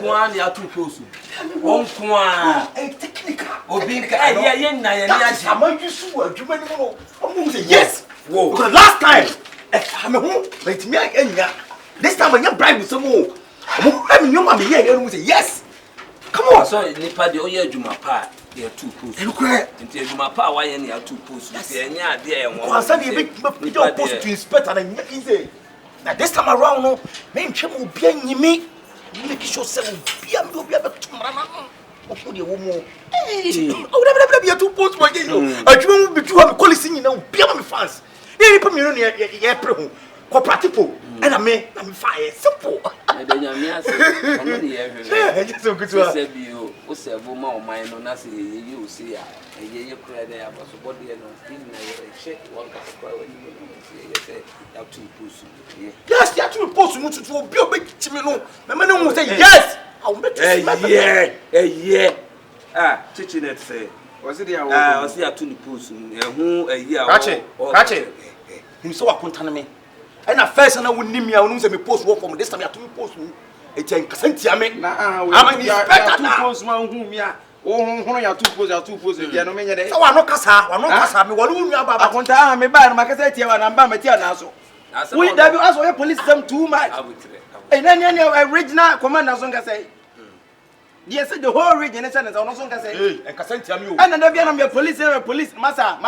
One ya two close. One technical. Obinka yes. Whoa. Because last time I'm home, but me this time when you bribe with some more. I'm your mommy here say yes. Come on. So nipa de oye adwuma pa ya two post. Nti adwuma pa wa ye na two post. Nti enya de e won. Kwansa de be post to inspect and make easy. Now this time around no, me ntwe mo bia nyimi. Make sure say bia me bia be tumrana. Ofu de wo mo. Eh. O bia two post mo again. Adwuma be tu am policy nyina bia me fans. Dey pe me no ye pre ho. Cooperative and I me fire simple. Ono de ye hwe. So good to say bio, o say bo ma o man no na say you see ya. Ye kura dey aba so body no still na ye check one ka kwa when you say ya two post. Yes, ya two post mu tutu obi obetimi no. Me no say yes. I will make you yeah. Ah, teaching it say. Was it there? Was it two post? Who a year. Catch it. Him so akontane me. And at first, I wouldn't me. I wouldn't say me post work for me. This time, I have to post me. It's a casentia me. I'm an inspector. Two posts, man. Whom ya? Oh, you two posts. You two posts. You know me. So I no kasa. I no kasa. Me what do you about? I want to me buy my cassette here and I'm buying material now. So we that also your police them too much. And then original commander song say. Yes, the whole region is on song say. Hey, and casentia me. And then be your police. Massa.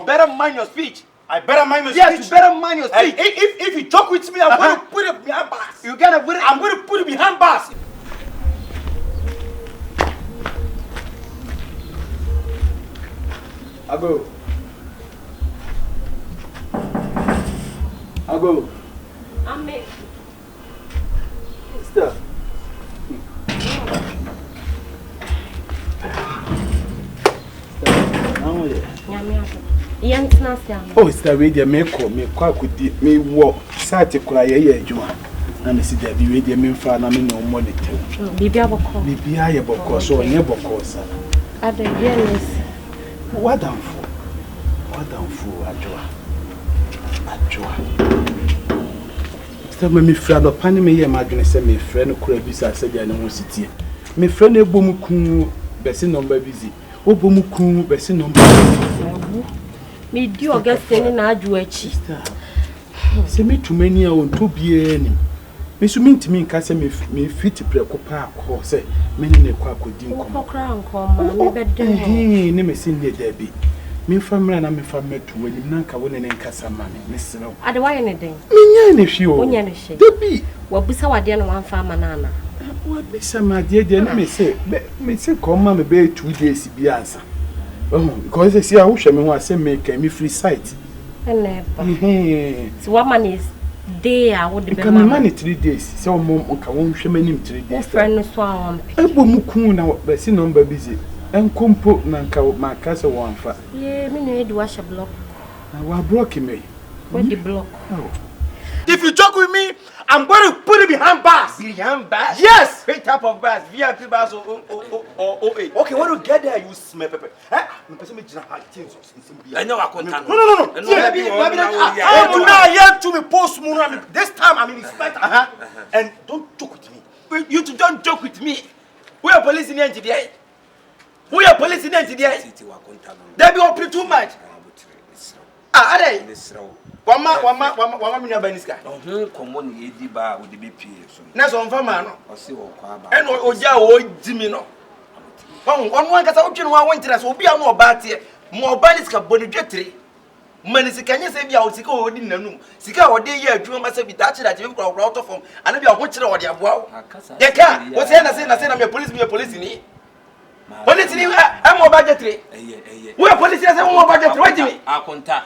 Better mind your speech. I better mind my speech. Yes, you better mind your speech. If you talk with me, I'm going to put it behind bars. You gotta put it. I'm going to put it behind bars. I go. I'm me. Stop. Oh, it's the radio me could me walk, sat cry a juma. And I see that the radio me fan, I mean no money. Be I a book so never course. At the years. What down for, Ajua. Stop me friend of Panama, imagine send me friend who could be said I city. Me friend a boom Bessin number busy. Obomuku Bessin number. Me do Augustine na Ajuechi. Se me too many on to be any. Me so mean to me case me fit preocupa ko say many ne kwa kodin ko. Ko kra nko ma me bedde. Ne me sin de da bi. Me famra na me fam metu wani nanka woni ne nkasa ma me serew. Ade wa ye ne den. Me nya ne hwe o. Onya ne hwe. Da bi. Wa busa wade na wan fa ma nana. Wa bisa ma de ne me say come ma me be 2 days bi ansa. Because they see I wish me want say make me free site. So what man is there would be can money 3 days. So mom can won hwe manim 3 days. Friend so am. Ebomuku na be si number busy. Enkompo na nka makasa won fa. Yeah, me no do wash block. Na wa block me. What the block? If you joke with me, I'm going to put it behind bars. Behind bars? Yes! What type of bars? VIP bars or OA? Okay, when you get there, you smell pepper. I know I can't. No. This time I'm in inspector. And don't joke with me. You two don't joke with me. We are police in the NTDA. We are police in the NTDA. They be open too much. Ah, are they? Wama minya baniska. Komo ni edi ba wo de be pie so. Na so mfa ma no. O se wo kwa ba. E no oja wo dimi no. Won ankasa wotwe no wa interest obi a no oba te. Mo baniska boni dwetire. Manisika nya se bia o sika o di nanum. Sika o de ye adwuma ma se bi da kire da kire kura kura auto form. Ana bia ho kire o de aboa wo. De ka, wo se na me police ni. Police ni e mo ba dwetire. We police say mo ba dwetire wa dimi. Akonta.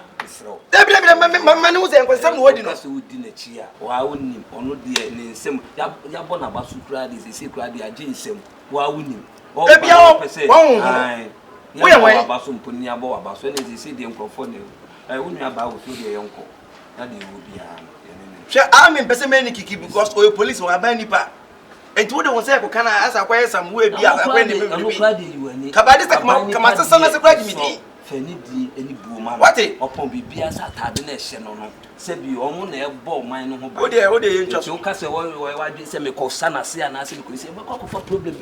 Debile mama wo se enkwesam no wodi no. So wodi na chi a wa wonim ono de ne nsem ya bo na ba su kura de se kura de age nsem wa wonim. Ebia wo ai wo ya wa ba so mponi abo wa ba so ne se de nkrofo ne wonu aba wo so de yonko na de wo bia hwe am pese me ni kiki because o police wa ba nipa enti wo de won say ko kana asa kwa yesam wo bia akwa ne me bi kabade sa kama sasa na se kura di mi Feni di any boom. What it? Upon Bibia Satadine Shenono. Sebi, Omun, a ball mine. Oh, dear, just you can't say, why you say me call Sana, see, and I say, we say, what for problem?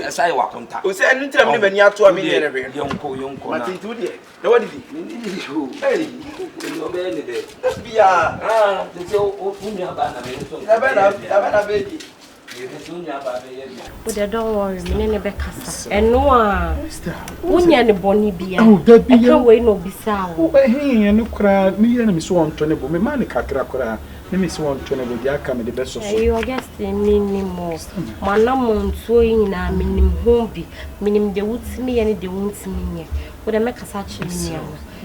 As I walk on top. Who said, I tell me when you are 2 million every young Martin, 2 days. Nobody did. Hey, you obey the let's be a baby. But don't worry, me never cast. And no one, any bonny be. Oh, that be I can't wait no bisa. Oh, hey, and no crowd, me and Miss One Tonable, me money cacra, Miss One Tonable, the outcome the best of you. I guess they mean more. My number sewing, I mean, home, meaning the woods me and the wounds me. Would I make a such a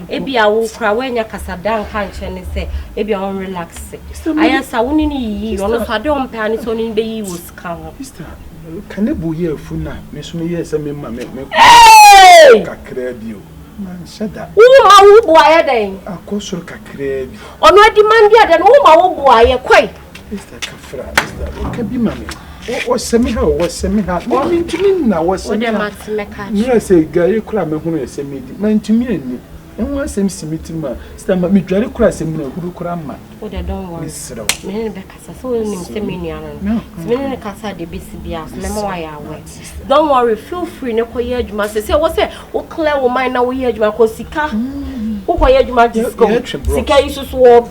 Ebi I will cry when you cast a down country and say, Ebi I won't relax. I answer only ye, or I don't panic on be was come. Can you be here for now? Miss me, yes, I mean, make me crab you. Man, said that. Oh, my boy, then. Of course, you can crab. On what demand yet, and oh, my boy, quite. Mr. Cafra, Mr. Can be mammy. What somehow was somehow. What mean to me now was some matter. Yes, a guy you cry me who is a man to me and one seems to me to my stomach me dread cross him who cram. Oh, don't worry. Many Becassa so in Seminian. No, many Cassa de BCBS, memoir. Don't worry, feel free, no coyage must say, what's it? Oh, Claire will mind now we hear my cosica. Oh, coyage magic, Sika is swap.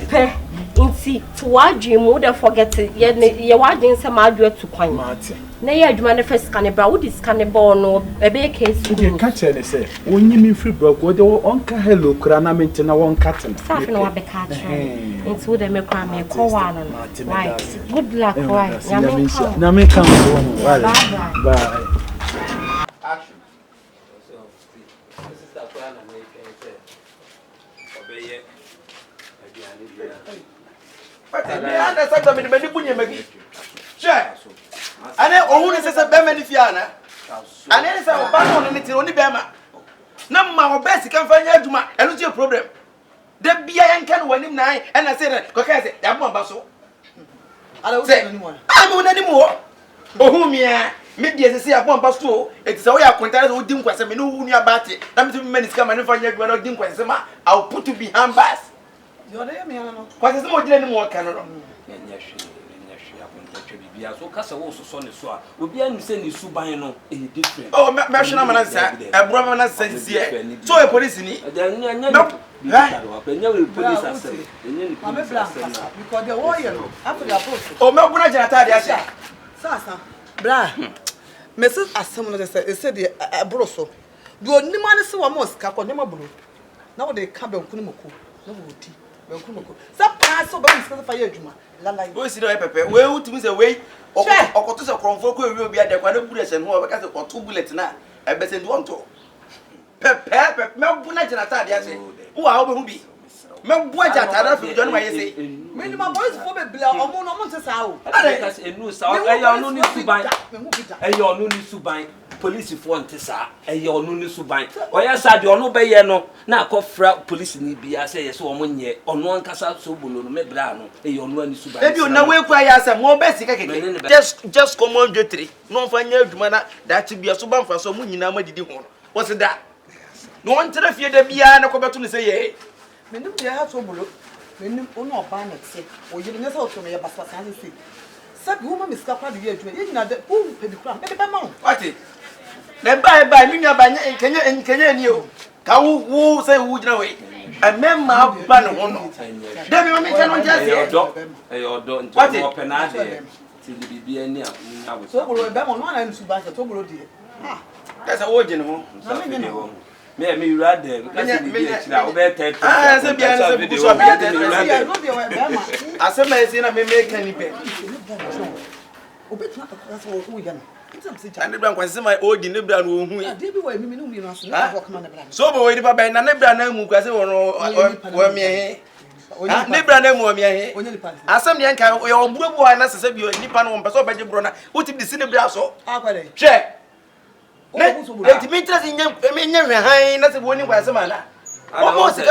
Inti tuwaji muda forget ye wajin se madwe to kwan na ye adwuma ne first cannibal wo dis cannibal no ebe case you catch any say wonyi mi free block wo de onka hello kura na mente na won katen safi no be catch inti wo de me kwa me ko wa no why good luck why na me come bye bye action so this is the plan and make it obey But I understand that many bunny make. Sure. And then own is a Bemani Fiana. And then it's a battle on it only Bema. No, my best can find out to my and your problem. The beer can win him nine, and I said, Cocasse, that one basso. I don't say anyone. I won't anymore. Oh, whom ya, maybe as I say, I want basso. It's all your contact with Dim Quasam, no near Batty. That means minutes come and find you not Dim Quasama. I'll put to behind bass. You're there, me. What is more than more Canada? So Cassa also son is so. Will be any send you Subano in different. Oh, National Manasa, a Brahman says here. So a police in it. Then you police assembly. I'm a black because the warrior after the post. Oh, Melbourne, I Sasa, bra. Mrs. Assembly said the broso. Do only man is so almost Caponema Blue. Now they come on Kunimuku. No tea. Some pass over the fire, Juma. Like, go see the pepper. Well, to miss away or to the Cronfo will be at the Quadruple and more because of 2 bullets now. I bet you want to. Pepper, Melbourne, and Atadia. Who are be? Melbourne, I don't know why you say. Many my boys for the blood or more months out. Because a new sound, I no need to buy. And your no need to buy. Police want to say, and your no need to buy. Or yes, I do not pay no. Now, call police need be. I say, so one year on one castle, Sobolo, Mebrano, and your no need to buy. If you know where I am more basic, just come on, Jetri. No fine, manner that to be a suban for some money. Now, did you want? What's that? No one to the fear the piano come back to say, Many of the house will look. Many no banner say, or you didn't also me about what I say. Such woman is capable to get you know that who pay the crown. What it? Then by me, and Kenya and you. Who say who know it? A member ban one. Then you cannot just your don't open out there till the be so we'll be on one and Subaka Tobolo dear. That's a word, you know. Me rather because now better. I said, I said, I may make any bed. And the bank was my old in the brand who so, but if I buy none of Branham, who was or me. I some young can we all blue and as I said, you Nippon on Paso by the Brona, what if the cinema so? Check. Let me trust in your behind as a warning by some man. Almost,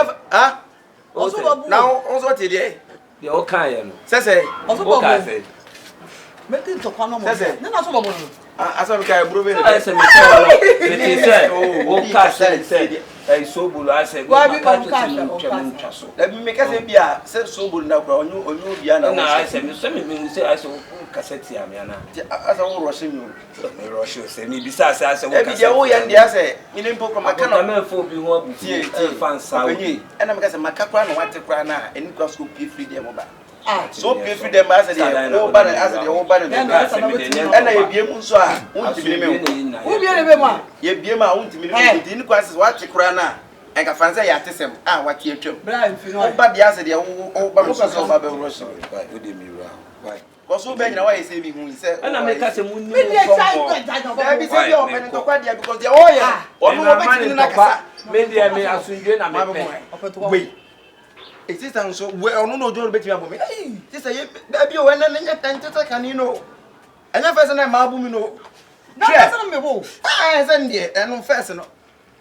also now, also today. The Okayan says, also, I said, make it to come. Then also, I saw a guy brewing. I said, oh, said, Sobolo I said Why be on cash? Let me make us a beer, said Sobolo now, or you be an I said, me say I saw cassette Yamiana. As I was rushing you. Russia say me besides I said, oh, and the answer, in import from my camera for being one fans, and I'm guessing my capra and what to cry now, and you school pay free them over. So pay free them as the old banner, as the old banner, and I be a moonsaw, won't be me. Who be a man? Ye be my own to me, didn't cross what to cry now. I can fancy at the same. Ah, what you do? But the answer, the old Baruchas of Babel Russian. Why would you why? Because so bad, now I say, who said, and I make us a moon. Maybe I say, you're open to quite because they're all yeah. Or no man in the car. Maybe I may have seen you and my boy. Wait. It is so well, no, don't bet me about me. This is a baby when I can you know. And the first time I will know. I send it and on first.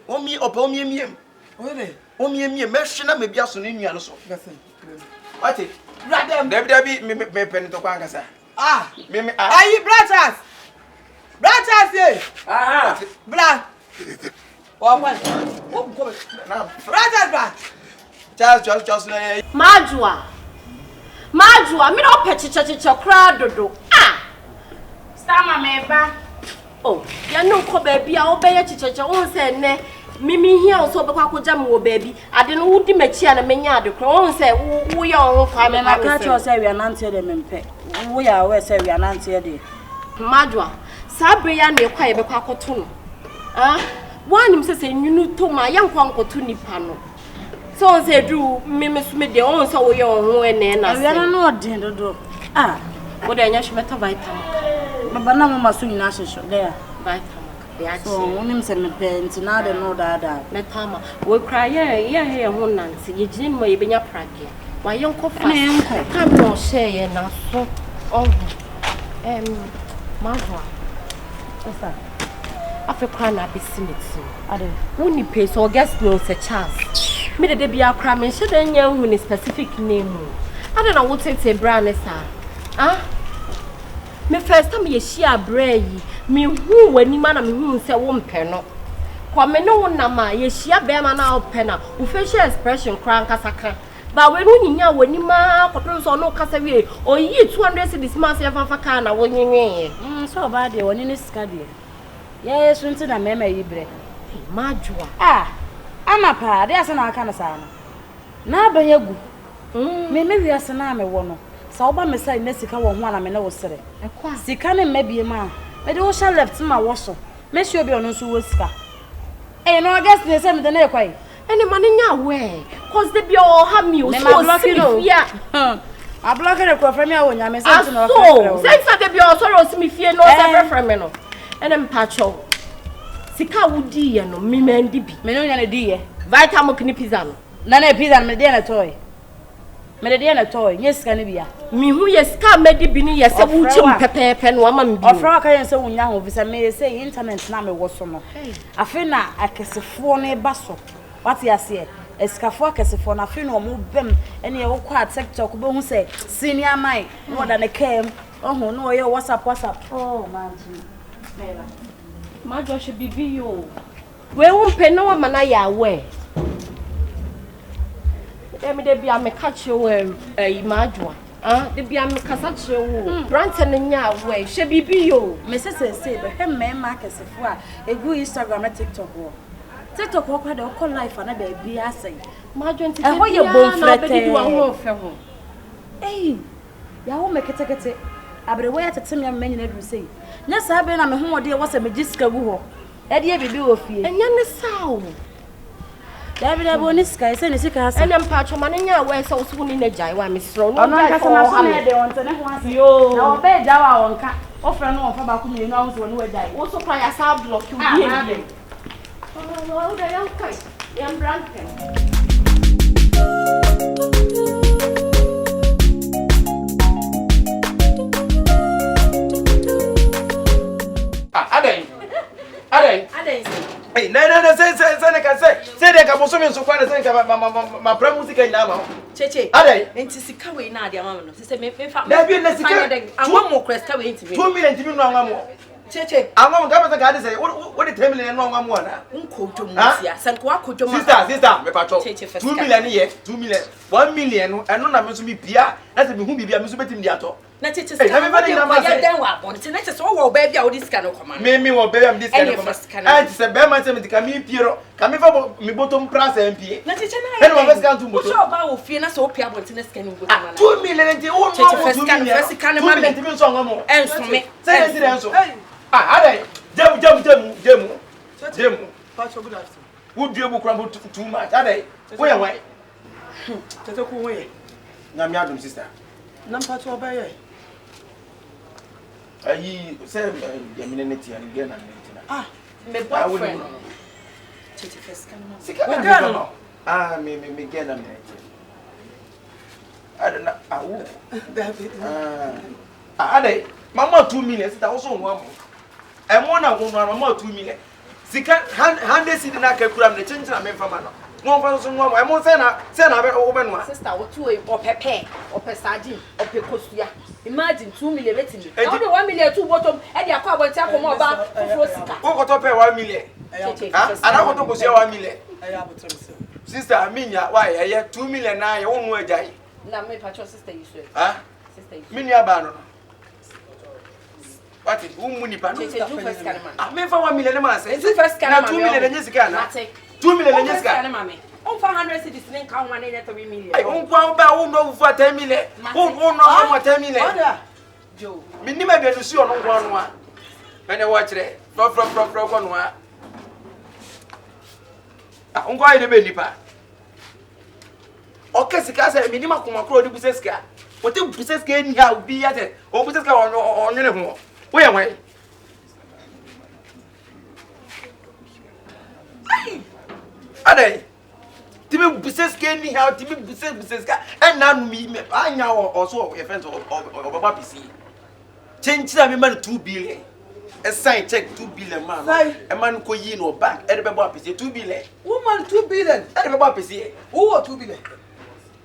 Only upon me. Only me, mention maybe as soon in you. What it? Debbie, me pen to Pancasa. Ah, are you brothers? Brothers, yes. Ah, blood. Brothers, just Majua, me no pechicha crowd do. Ah, Stama meba. Oh, ya no ko baby a obey chicha won say ne. Mimi here also be kwa jam wo baby. Ade no wudi machi na menya ade kro won say wo ye on kwa me na ka cho say we anante de mempe. Wo ya we say we anante de. Majua, sabre ya na kwa ye be kwa koto no. Ah, wanim say nwunu to ma ya nkwa nkoto nipa no. So on say do me de on say wo ye on ho ene na say. We no odin dodo. Ah, wo de nya shmeta vitamin. Baba na mama so nyina hyehyɛ there. Vitamin. So wonim say me pent na de no da. Metama. We cry ye ho nanse. Ye gine mo ye benya prage. Wa ye nko fa. Ka no share ye na so. Oh. Majua. Osa. Africa na be simiti. Ade. Woni pay so guest no say chance. Me de bia kra me hye de nya hu ni specific name. Ade na wo tete brand sa. Ah? Me first time ye share bra yi. Me hu wani ma na me hu se wo mpe no. Kwa me no na ma ye share be ma na ope na. Wo facial expression kra nkasaka. Ba we no nyinya wani ma kotoro so no kasa wie. Oyi 200 cedis ma se fa ka na wo nyenwe. So ba de woni ni sika de. Ye sunti na mema yi bre. Majua. Ah. Ama pa de ase na aka na sa no. Na ba yagu. Me wi ase na me wo no. Sa oba me sai na sika wo ho ana me na wo sere. Ekwa. Sika ne mabie ma. Me de wo sha left ma wo so. Me shi obi ono so wo sika. Eh no guess ne say me de na ekwai. Any money nya we. Cause they be all have me so yeah. I block it ko from me a wonya me say no. So, say they be all sorry see me fie no say from me no. And pacho. Sika wudi ye no me mendi bi. Me no nya na di ye. Vitamin kini pizza no. Na pizza me de na toy. Me de na toy. Nye sika ne bia. Me hu ye sika medi bi ni ye se wu chim pepepe no ama me bi. Ofra ka yen se wonya ho visa me say internet na me wo so no. Afi na akesefo no ba so. What you say? Escafo akesefo na afi no mo bem ene ye wo kwa TikTok be hu say senior man more than a cam. Oh no ye WhatsApp. Oh man. Ma Josh bibi yo. We won pe na wa mana ya we. Me de bia me catch you Majua. Ah, de bia me kasa kire wo. Brand ne nya we. Hwe bibi yo. Me say be hem me akesefo a egu Instagram na TikTok wo. TikTok wo kwa de ko life na ba bia asai. Majua nti. E ho ye bonfrete. Be di wa ho fe ho. Eh. Ya wo me ketekete. Abre we atete me amanya na du sei. Nya sa be na me ho ode wo se me giska gu ho. E de bibi wo fie. Enya ne sawo. David Aboniska ise ne sika asa. Ena mpacho ma nya we se wo so ni na jai wa me sro no. Ono nka na so na de won tane ho asa. Yo. Na obe ja wa wonka. Ofra no wonfa ba ku mi no so no we jai. Wo so kwa ya sa block you die. Oh, da yan kai. Yan brand pen. Aden. Hey, no, say they can also so quite say my prime music na ma. Cheche. Aden. Enti sika we na ade ama no. Se me fa. Da bi na sika. I want more crest we enti me. 2 million timi no anwa mo. Cheche. I'm going to go to say, what the 10 million no one more. Sister, me patrol. 2 million here, 2 million. 1 million, and no number to be Pia. That's who be a Musubetim Yato. Baby, all this kind of command. Me or baby, I'm this kind of command. And it's a bear myself to come in, Piero. Come from me bottom price MP. And I was going to move about Fiona so Pia, but in a scan of 2 million and the old first kind of money and for me. Say the answer. Jim. Would you crumble too much? Are they? Where away? That's a cool way. Nam sister. Number 2 by I said, Yaminity and again. Me boyfriend. Me get a minute. I don't know. Are they? Mamma 2 million, that also 1 and 1 and 1 2 million. Sika hande si na ka kura me chinchi na me fama no mo fa so mo mo se na be oben wa sister what to o pepe o pesadi o pekosua imagine 2 million betimi now the 1 million two bottom e dey akwa abonti akomo oba fufuro sika o ko to pay 1 million ana ko to ko se 1 million sister aminya why ye 2 million na ye wonu ajai na me patcho sister you swear sister you minya ba no what is muni pa no me fa 1 million ma say first can 2 million nye sika na 2 million nye sika na mama on for 100 cities nen ka one na 3 million on kwa ba on no for 10 million on no 10 million Joe minni ma bianu si ono kwa no a me ne wo kire pro kwa no a on kwa ide be nipa o kesika say minni ma kuma kro di buseska o te buseska ni ha obi ya te o buseska on ne ho where am I? Ade. Tibi business can ni how tibi business ka and now me anya also your friends or baba PC. Change na me man 2 billion. A sign check 2 billion man. A man ko yi no bank e be baba PC 2 billion. Woman 2 billion. E be baba PC. Who 2 billion?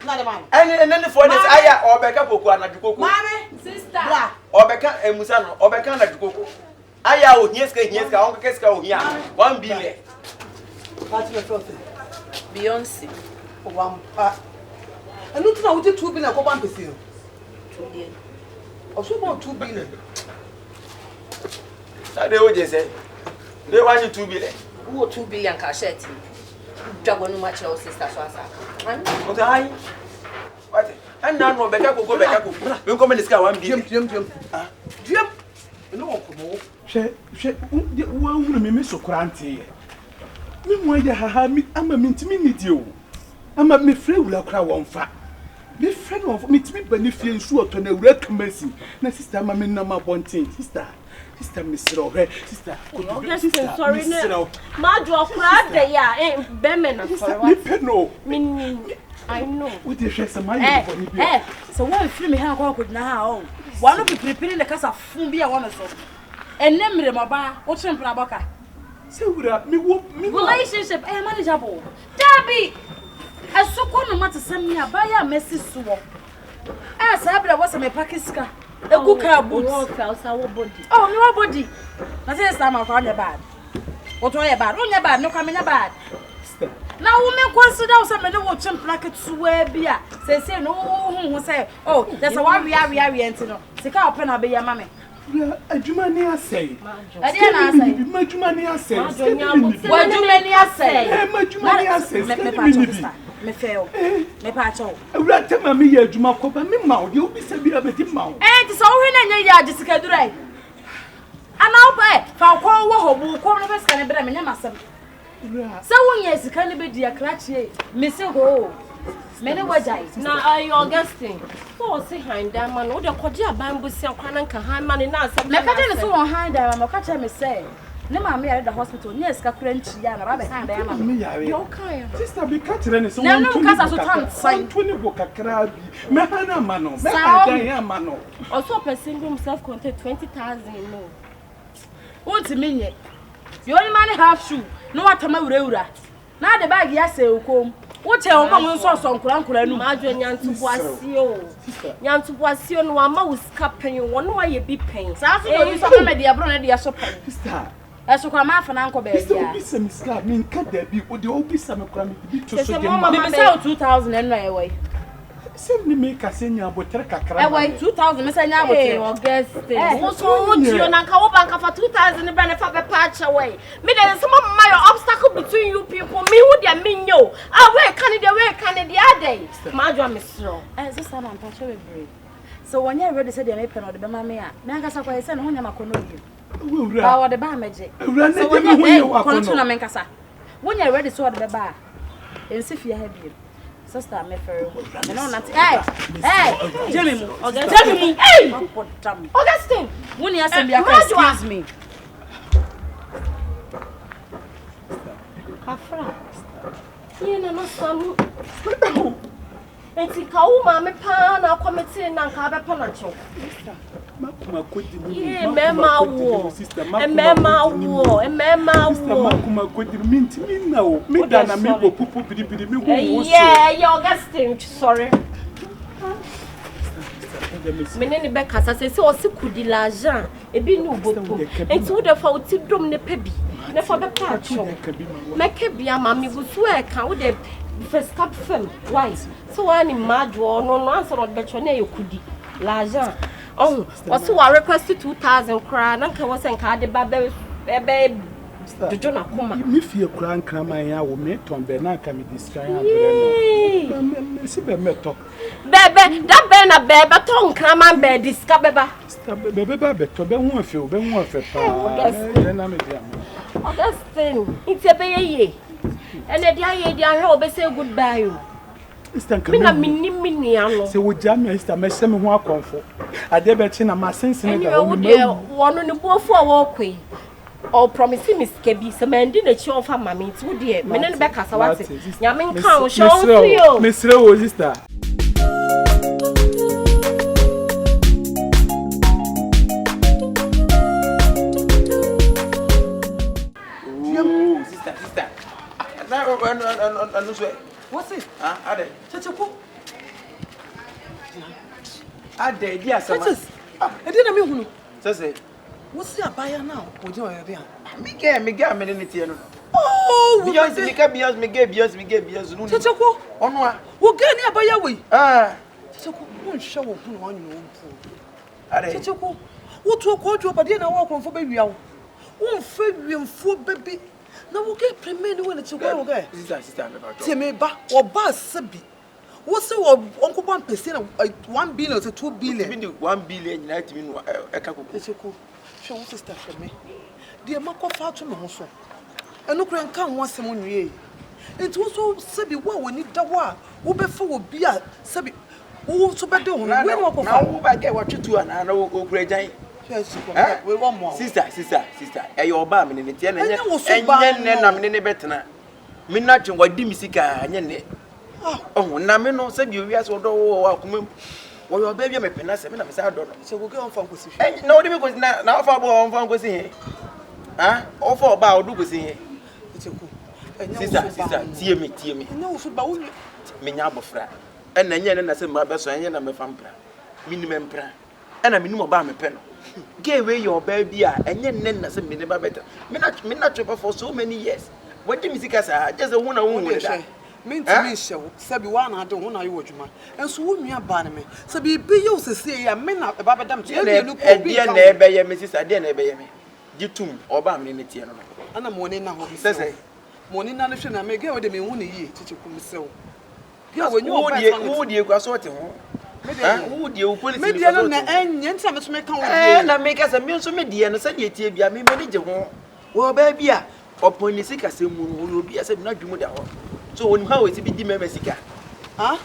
Na the man. And then for this aya obeka poku anadukoko. Mame, sister. Obeka emusa no obeka anadukoko. Aya o hieska on keska o hia 1 billion. What you feel? Beyonce. Wampa. And look now, 2 billion ko ban pesi. 2 billion. Also about 2 billion. They would just say they want you 2 billion. Who 2 billion cash it? Dragon much your sister so asa. Okay, hi. What? And now no beka go beka go. We come in this car 1 billion. Jim. Jim. No come. She wa unu me so krantie. Me mo ya haha mi ama mi ntimi nidi o. Ama me frɛ wura kra won fa. Me frɛ no me ntimi benefit nsu oto na wura kamasi. Na sister ama me na ma bontin. Sister Mr. Ohe, sister. Sorry no. Ma do kra de ya be me na sorry. Me I know. What the share some money for me. So what if me ha go na ha o. One of the preparing the casa fun bia one so. Enemre maba, o chempra boka. Say wura me relationship manageable. Dabi. Asoko no mate sem ya ba ya mesi so. Sabra was me pakiska. Egu car boots. Oh, no body. Na say time am kwa bad. What one bad? Onya bad, no kamenya bad. Now women consider some me no chim placket to where bia. Say no who say, oh, there's a one we are no. Sika open abi ya mame. Adwuma ni asay. Ade na asay. Madwuma ni asay. Wadwuma ni asay. Madwuma ni asay. Me fail. Me pacho. Ewura tema me ye adwuma ko ba me ma o de obi se bi abedi ma o. Ti so wo na nya ya gisika durai. Ana opa fa ko wo hobu ko no beska ne bra me nya masem. Se wo nya sika ne be di akrachie. Me se go. Me ne wajai. Na ayi Augustine. For say hand that man wo de kwaje aban busi akwana nka han man na asem. Me ka je ne so won hand that man ka che me say. Ne ma me yare da hospital ne sika kura nchi ya na ba be hand that man. Me yare. Yo kan. Sister be ka kire ne so won tuni. Na no kasa so tan sai. Tuni bo kakra bi. Me hana ma no. Me hana ya ma no. Also person himself contain 20,000 no. Won't me nye. You only man half shoe. No what ma wura. Na the bag ya say okom. What tell me so nkura nu madwe nyantubuasio no ama wo sika pen wo no aye bi pen sa so do so me de abro na de so pen sister eso kwa ma fa na nko be sister obi se miska me nka da bi o de obi sa me kura me bi to so de ma me say 2000 en no e we sem ni me ka se nya abotre kakra e we 2000 me say nya abotre August wo so wo tio na nka wo banka fa 2000 bra na fa be patch away me dey some of my obstacle between you people me who dey me nyo we can the other madwa mesro sister na patch we brave so when you ready say dey me pen o de be ma me a me anga sa kwa say no ho nya makono bi ba wo de ba meje so when you kono na me nkasa when you ready so wo de be ba ensi fie ha bi sister me ferry me no na hey Jimmy mu hey Augustine when you say be excuse me Afra yena no samu enti ka wo ma me pa na committee na nka be pa na cho makuma kodi mu mema wo makuma kodi minti minna o me da na me go pupu bidibidi me go wo so yeah Augustine sorry menene be kasa se o se kudi la Jean e bi nu bopo enti wo da fa o ti dom ne pa bi ne fa be pa cho make bia ma me go so e ka wo de first cap fam why so wani madwo no answer od be cho na e kudi la Jean oh what's our request 2000 kra na nka wo se nka de ba be dojo na kuma mi fie kra nkraman ya wo me ton be na nka mi diskan ya bre no si be meto bebe da be na bebe ton nkraman be diska beba bebe ba beto be hu afi pa na me dia Augustine ite be ye ene dia ye dia hwe obese goodbye o Sister mina minni ano se wo jam sister me se me ho akonfo ade be chi na ma sense ne da wo de wono ne bofu a wo kwe o promise me skebi se mandi na chi onfa mama nti wo de me ne be kasa wate nyame nka o show fio me sre wo sister sister na what's it ade Kyekyeku ade di asama e dey na me hunu say what's your buyer now oje o yede me get me ne tie no oh we just me get Beyonce no Kyekyeku ono a wo get ni abaya we Kyekyeku won hwe wo hunu wanyu no mpu ade Kyekyeku wo to ko ojo pade na wo konfo be wia wo won fa wiemfo bebi na wo get premier ni wona Kyekyeku wo get sister me ba tie me ba wo ba sabi wo se wo onko ban pese na 1 billion to 2 billion me 1 billion nyina timi no eka koko Kyekyeku hwe wo sister hwe me de makofa to me ho so eno kura nka ho asem nwie enti wo so sabi wo woni da wo a wo be fa wo bi a sabi wo so be de ho we no ko fa na wo ba get watwetu ana na wo kura jan we wa mo sister e yo ba me ne tie na enye na me ne betena me na twen wadi misika anye ne oh na me no sabi owi ase odo wo akoma wo yo ba bia me pena se me na me sa do no se go get on fa nkosi na wo de me ko na wo fa bo on fa nkosi he o fa ba odu ko si he sister tie me enya wo so ba wo me nya abofra na nya ne na se ma be so enya na me fa mpra minimum mpra na minimum ba me pe no get away your baby enya ne na se me ne ba better me na trip for so many years what do me sika sa just won na won da mentimi hyew sabi wa na ade ho na yo adwuma enso wo nua ba ne me sabi bi yo sese ya me na ba bedam to e no ko bi na e be ye me sister de na e be ye me gitum oba me ne tie no ana mo ne na ho sese mo ne na no hwe na me ge wo de me hu ne yi Kyekyeku me sew ge wo nyu wo die kwa so te ho wo die wo police me die no na enye ntia me so me kan wo die na me ka se me so me die no se die tie bia me ne je ho wo ba bia oponisi ka se mu no obi ase na dwumu da ho so when how is it be me sika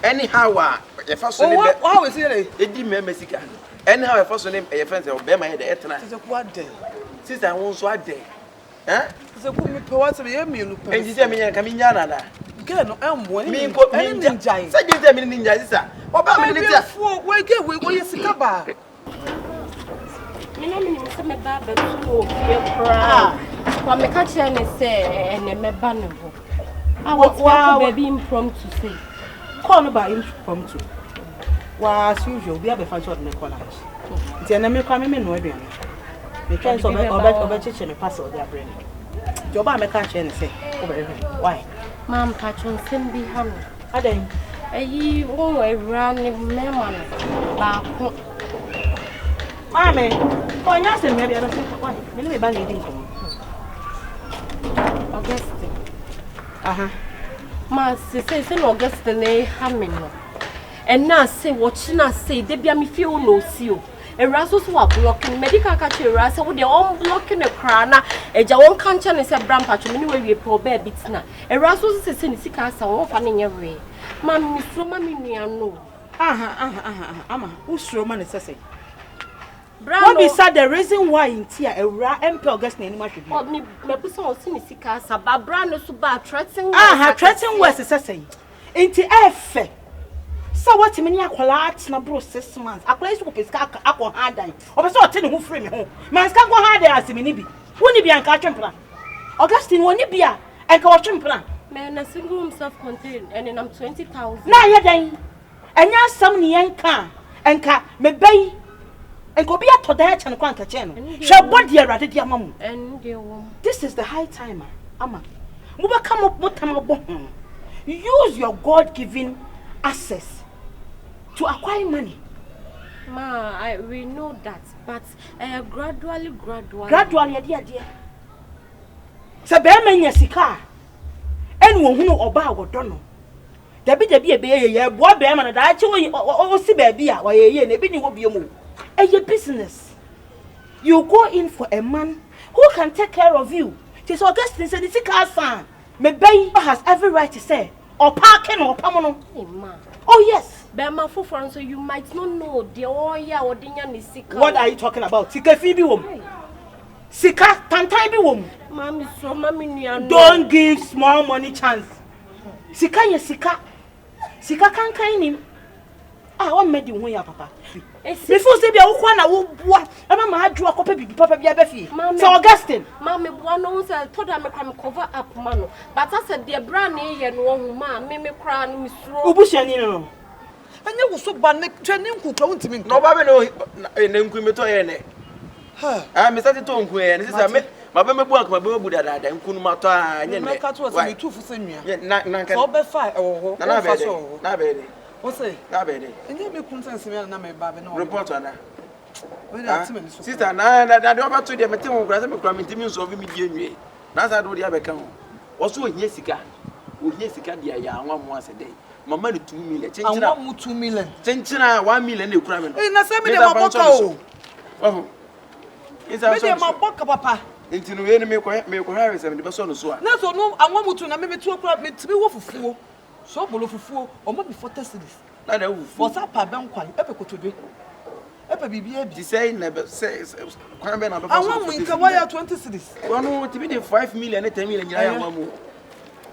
anyhow e fa so ne be how is it e di me sika anyhow e fa so ne e fa se o be ma ye de etna Kyekyeku ade sister won so ade Kyekyeku me pe what be me nu pe enji se me nya ka me nya na da ge no embo ni me ko me ninja se je me ninja sister o ba me ne tia fo we ge we sika ba me no me se me ba ba so no fie kra kwa me ka che ne se ene me ba ne bo Wow, baby impromptu say. Call no by impromptu. Was usual, be a be fancy on the college. It's an American me no aduane. Me try so obe chiche me pass all their brain. Joba me can change say. Why? Ma'am patron sim be ham. Aden. Ayi wo ewra ne mema no. Ba ko. Mame, oh nya se me bia do say why? Me no be ba leading ko. Augustine. Aha. Ma say no Augustine e hamen no. And now say watching us say they be me feel no see o. Eraso so wa blocking medical catch eraso wo dey on blocking the crana eja won kan che ne se bram patcho me ni we po ba bit na eraso so se ni sika asa won fa ne nye we ma mi so ma mi nua no ama usro ma ne sese bra what be said the reason why in tia era MP August na ni ma hwebi o me be so o se ni sika asa ba bra no so ba threatening threatening words sese inti efe so what me ni akwala na bro 6 months akwala isu ko peska akọ hadan obeso o te ne ho free me ho man ska ko hadan asemi ni bi woni bi anka twempra Augustine woni bi a enka wo twempra man a single room self contained and then I'm 20,000 na ye dan enya asam ni enka enka me bai enka obi atoda ya chan kwanka che no hwe body awrade dia mamu and the woman this is the high timer ama mu ba come up motamabo use your god given access to acquire money. Ma, we know that, but gradually. Gradually, dear. So, bear me sika. Anyone who oba wo dono. Debi ye boy bear man that actually o si baby a ye na bi ni wo biomu. A business. You go in for a man who can take care of you. This Augustine said the sika fan. Me bay has every right to say or parking or pamono. Oh yes. Bema for so you might not know the oya or the sika. What are you talking about? Sika fi bi wom. Sika tantan bi wom. Mommy so mommy no. Don't give small money chance. Sika ye sika. Sika kan nim. Ah, what made you ya papa? Before say bia wo kwa na wo boa. Ema ma adwo akopa bibi papa bia be fi. So Augustine, mommy boa no say told am make cover up mano. But I said the brand ye no hu ma me kra no misro. Obushani no. Anya wo so ba ne twene nkukra wontimi nko. No ba be no ne nku meto ye ne. Ha. Me sati to nku ye ne sisa me ma be mebu akoma be mebu dada nku no mato anya ne. Me ka to say me tufu se nua. Na nka. So be fa e wo ho. Na be de. Na be de. Wo say? Na be de. Enya me kun sense me na me ba be no. Report ana. We dey atime so. Sister na de oba to de mete ho kura se me kura me ntimi nso bi me die nwie. Na sa do de abeka ho. Wo so ohia sika. Ohia sika de ya anwa mo ase de. Mama ni 2 million. Chenchina. Anwa mu 2 million. Chenchina 1 million na ekura me no. Na se me de maboka o. Oh. Isa Me de maboka papa. Enti no we ni me ko ha se me de be so no so a. Na so no anwa mu 2 na me tu okura me tibi wo fufuo. Sobolo fufuo o ma be 40 cedis. Na da fufuo. For sa pa ben kwai epe kotodwe. Epe bibia bi. Ti say na be say kwan be na be. Anwa mu nka waya 20 cedis. Wono tibi de 5 million na 10 million nyira ya anwa mu.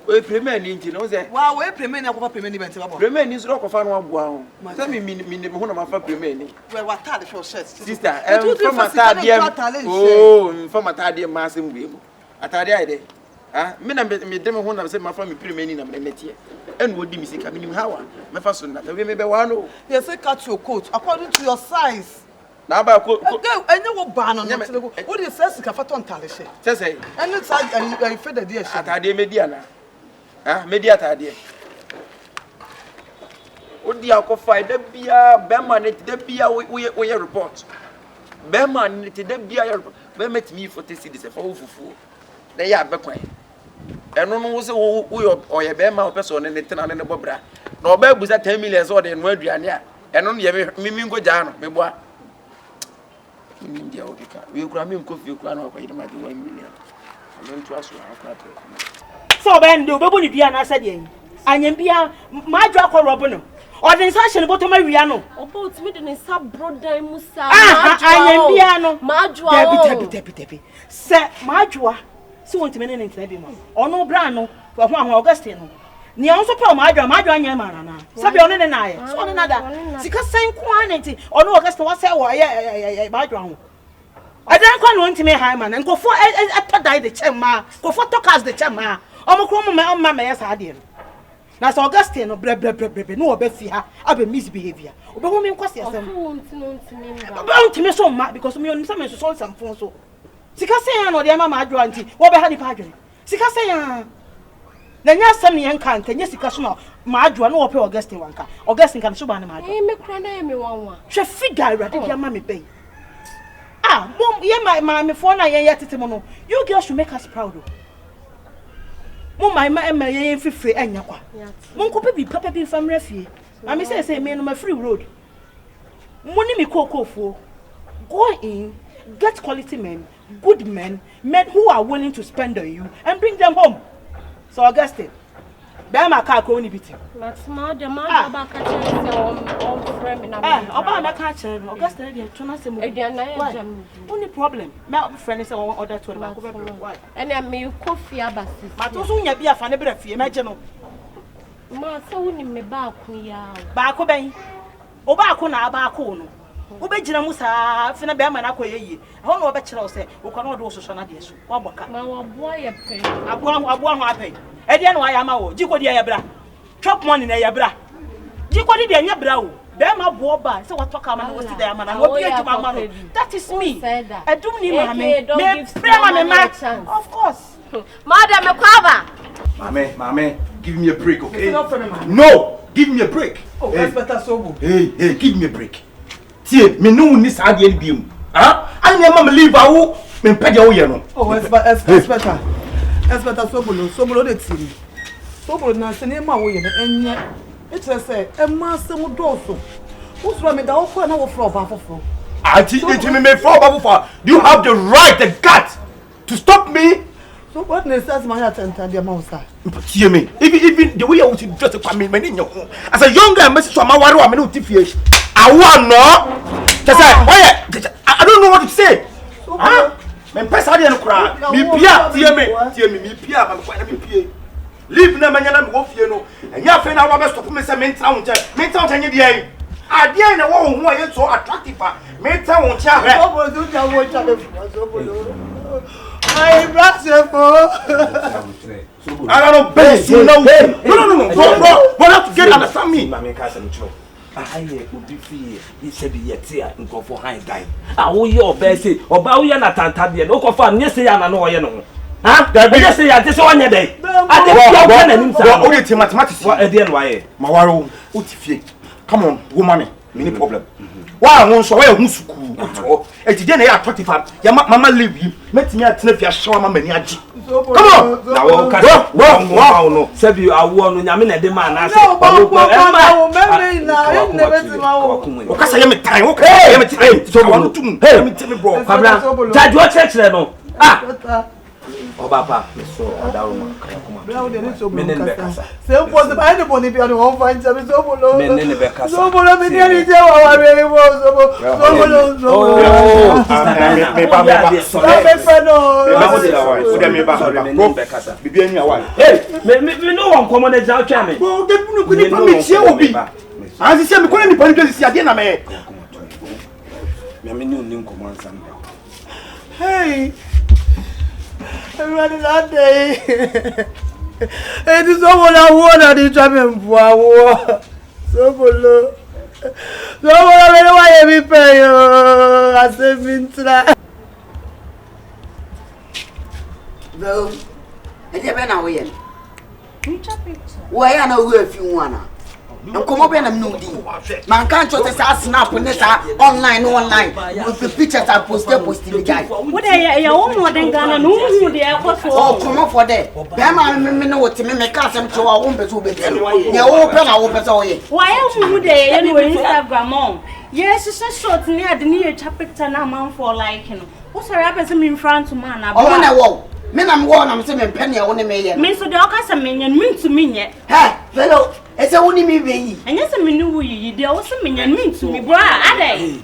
We premier ni nti no say. Wa we premier ni akofa premier ni bente babo. Premier ni so kofa no aboa ho. Say me ho na mafa premier ni. We wa tale for shirt. Sister, from atade. Oh, from atade ma asem we mu. Atade ai de. Ah, me na me dem ho na say mafa me premier ni na me netie. En wo di mi sika me nim hawa. Me fa so na. We me be wa no. You say cut your coat according to your size. Na ba ko. Enye wo ba no no tele go. Wo dey say sika fa ton tale she. Say. Any size and fit the dey she. Atade media na. Ah, media atade. Odi akofa da bia be man it da bia we report. Be man it da bia report. Be met me for test this for fufu. Da ya be kwan. Eno no wo se wo oye be ma person ne tena ne bobra. Na oba buza 10 million so de no aduane a. Eno no ye me ngo ja no me boa. Ni dia odika. We kura me nko fie kura na okwai de ma de 1 million. Anu to aso akura to. So ben do bebo ni bia na asa de anyam bia ma adwa akọ robo no organization bottom awia no obo timi de ne sa brodan musa anyam bia no ma adwa tepi se ma adwa se won timi ne ntina bi mo ono bra no ho Augustine no ni on so pa ma adwa anyam ma na se bia ono ne na ye so ono nada sika sen ko anenti ono Augustine wa se wo ye ma adwa ho adan kwa no ntimi high man nkofo atodai de chema nkofo tokas de chema Omokro ma me yes ade no. Na so Augustine no bre no obefi ha abe misbehavior. Obehu me nkwase asem. Ntimi so ma because me onisa me so samfon so. Sika say no de ma adwo anti wo be ha ni pa adwene. Sika say ya. Na nya asem ne nka nka nya sika so na ma adwo na wo pe Augustine wanka. Augustine kan so ba na ma adwo. Me kra na me wanwa. Hwe figure rade dia ma me pay. Mom, yeah, my phone, I ain't yet. You girls should make us proud. Mom, my ain't free and yakwa. Mom, could be papa be from refuge. I may say, me on my free road. Money me cocoa for. Go in, get quality men, good men who are willing to spend on you and bring them home. So, Augustine, bear my car only beating. That's my demand about catching on frame in a catcher. Augustine, only problem. My friend is our other to the and then me coffee abasis. But also, you be a funny breath, imagine. Ma, so wouldn't me back ya. Back obey. Obakuna, Abakuno. Obejina Musa, Fina Bearman, Akoye. I don't know what bachelor say, who cannot do social ideas. One boy, a pay. I want to pay. Edian, why am I? Jiko de Yabra. Chop money in Yabra. Jiko de Yabra. Bema Boba, so what talk about was the man? I will be to my money. That is me. I don't need my man. Of course. Madam Kwaba. Mame, give me a break, okay? No, give me a break. Oh, that's better so. Hey, give me a break. See, me no need to add any beam. Huh? I never leave out. Me pay you no. Oh, it's better. It's better Sobolo de tiri. Sobolo na se nema wo ye enye. It say e ma se mu doso. Who from me da wo for na wo from ba fofo. Auntie, me from ba fofo. Do you have the right, the gut to stop me? So what necessary my attention the monster. Hear me. Even the way I would dress to me in your home. As a young guy, message from my water, I'm not tifie. I want no. I don't know what to say. Huh? Men pesa de no kra. Me pia, tie me pia, ma kwa na me pia. Leave na manya na me wo fie no. Enya fe na wa be stop me say mentra won che. Mentra won che nye de. Ade na wo ho aye so attractive. Mentra won che ahre. Sobolo do ja wo cha be Sobolo. I brought you for. I don't know base you know. No. Bro. What have to get understand me? Mama ka say cho. Aye obi fie yi se bi yete a nko for high guy. Wo ye oba say oba wo ye na tantade no ko fa nye say ya na no ye no. Ha? Ye say ya te so onye dey. Ade bia wo na nim sa. Wo dey mathematics. Wa ade no waye. Mawaro o ti fie. Come on, woman, me no problem. Why won so why hu suku to. E ti dey na ya 25. Ya mama leave you. Metimi atena fia show mama ni agi. Come on. Na wo ka wo no. Sebi awo no nyame na de ma na se. O ka say me time. O ka say me time. So won tum. Hey, me tell me bro. Kabra. Jaju o chekere no. Obapa, so Awurama Kyekyeku. Bra wo de ni Sobolo kasa. Se o pose ba ni boni bi o won fa nje mi Sobolo. Menene be kasa. Sobolo mi ni je wa re wo Sobolo. Me ba. Me fe no. O de me ba. Menene be kasa. Bibi anu awa. Hey, me no won komo na ja twa me. Bo de bunu ku ni pa me tie obi. Anzi se me ko ni pa ni pesi ade na me. Me ni onni komo ansan. Hey. Everybody that day. It is Sobolo water the champion for Sobolo. Sobolo me why me pay you. I say mintra. Well, e dey be na we yen. Why na we afi wana. Nkomo be na mnudi. Man kan chote sa snap ne sa online with the pictures I post the guy. What ya wo mo den Ghana no hu de e ko so. Oh, come for there. Be ma me no wote me ka sem cho wa wo mpeso be tell. Ya wo pe na wo pesa wo ye. Why you hu de ye no Instagram on. Yes, it's a short near the near chapter na man for like you know. What's her happen to me in front to man about. Oh na wo. Me na mo na me se me pen ya wo ne me ye. Me so de o ka se me nyen me to me nye. Hey, fellow. Ese wo ni mi be yi. Anya se me nu yi de o se me nyen me to me bro. Adai.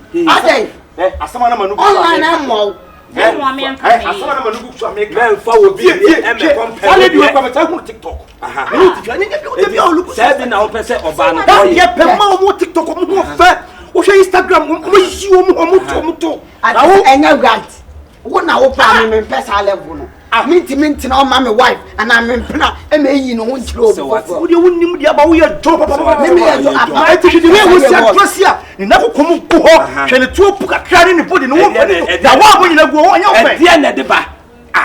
Asama na manu. Online na mo. Mo me anka me. Asama na manu ku America. Men fa wo bi e me compare. Ale bi wo pa me ta hu TikTok. Aha. Me ti fia ni bi o lu. Say bi na wo pese oba no. Ye pe ma wo TikTok mo fe. Wo hwe Instagram mo yi wo mo to. Na wo enya right. Wo na wo pa me pesa level no. minti na my wife and I'm in pna e me yi no ho nchiro wo de wonnim dia ba wo ye jo papa me ye jo apa ti di we wo sia krosia ni na kokom ku ho hwe ne tuo pu kakra ne body no wo da wa bo nyina gu ho anya ofe e die na de ba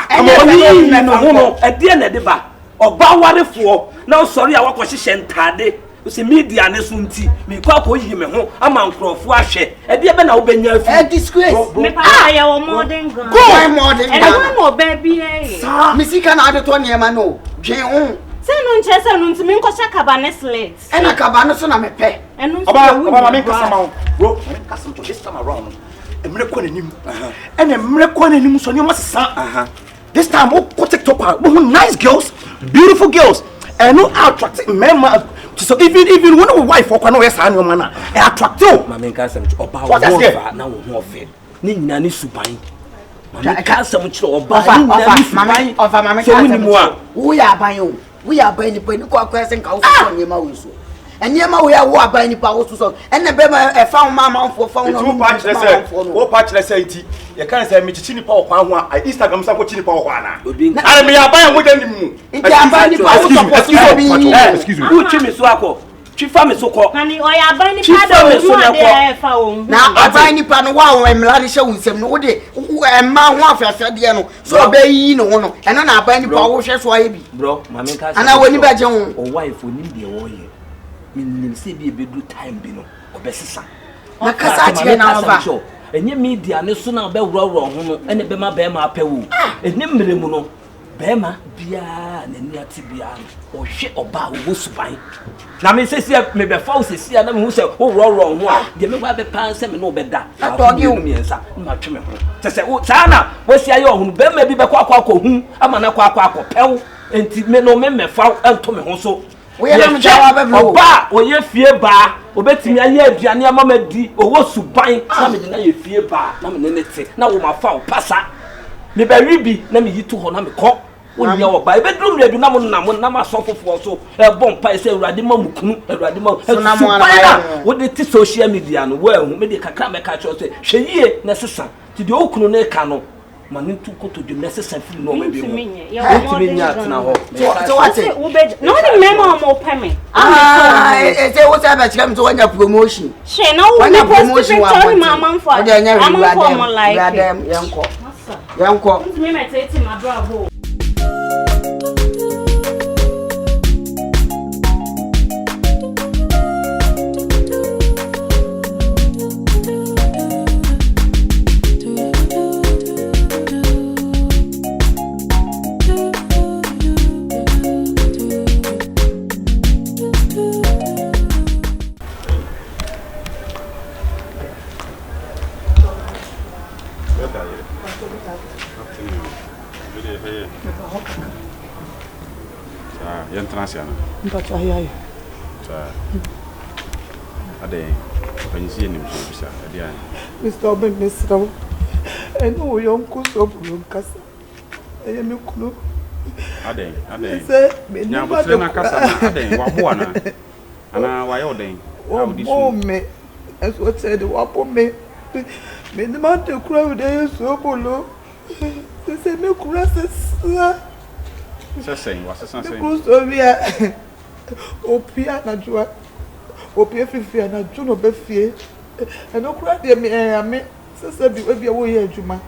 amoni na no ho e die na de ba oba warefo na sorry a wakohye ntade se media ne so nti me kwa ko yi me ho ama nkrofo ahwe e de be na wo benya afi disgrace me pa ya wo modern girl go modern e no no baby eh me sika na ade to niema no dwen ho se no nche se no ntimi nkosha kabane slit e na kabane so na me pe e no oba me kasa ma bro me kasa to this time around emre ko nanim e na emre ko nanim so nyoma sesa this time wo TikTok wo nice girls beautiful girls and no attractive men. So even when a wife or no yes and woman attractive. Mama nka sam oba wo fa na wo ho fe. Ni nyina ni suban. Mama nka sam chi oba ni nyina ni suban. Ofa mama nka sam. Wo ya ban o. Wo ya ban ni pa ni kwa kwa sen ka wo so nyema wo so. Enyema wo ya wo aban ni pa wo so. Enne be ma e fa mama fo fa no. Two patch say. Wo patch say nti. Ye kan say me chichi ni pa wo kwa ho a Instagram sa ko chi ni pa wo kwa na. Are me ya ban wo dan ni mu. Nti aban ni pa wo support bi. Excuse me. Wo chi me so akọ. Chifa me so ko. Hani o ya ban ni pa da wo na de fa wo. Na aban ni pa no wa wo emla ni hye wunsem no wo de emma ho afeafe de no so be yi no ho no eno na aban ni pa wo hwe so aye bi. Bro, mama nka ana woni ba je ho. O wife oni de wo ye. Minim se bi ebedu time bi no obesisa. Na kasa che na ova. Enye media ne so na be wurowuro ho no ene be ma be ma apewu. Enye mmere mu no be ma bia na ni ati bia o hwe oba wo suban. Na me sesi me be fa sesi na me hu se wo wurowuro ho a de me gba be pan se me no be da. Na togi o miensa ma twe me ho. Tese wo sana wo sia ye ohun be ma bi be kwa hu ama na kwa pew enti me no me fa ento me ho so. We are not jawa be bro. Oba oye fie ba obetimi aye aduane amamadi owo suban na me na ye fie ba na me ne te na wo ma fa o pasa me be ribi na me yitu ho na me ko woni ya oba e be drum redu na mo na ma sofofo so e bom pa se urade ma mukunu urade ma wo de ti social media no wo ehu me de kakra me ka cho se hwe yie na sesa ti de okunu na ka no mani tu ko to de necessary free no me bi mo ntimi nya tena ho so what no the memo mo payment say what I bet you to wanya promotion she na wo na promotion wa mama for mo like yanko ntimi me tete ma bravo International. Mpacho ayi. Ade panisi ni msubisa adia. Mr. Ben Nesra. Eno yonko Sobolo kasa. Eye me kunu. Ade. Se nya bo na kasa na ade wa bo ana. Ana wa yo den. O me. Eso te de wa po me. Me ni ma te kura we de Sobolo. Se me kura se Sasem, você só sei. Kusovia. Opia na jua. Opia fifia na juno be fie. E no kura de me ame. Sese bi we bi wo ye adwuma.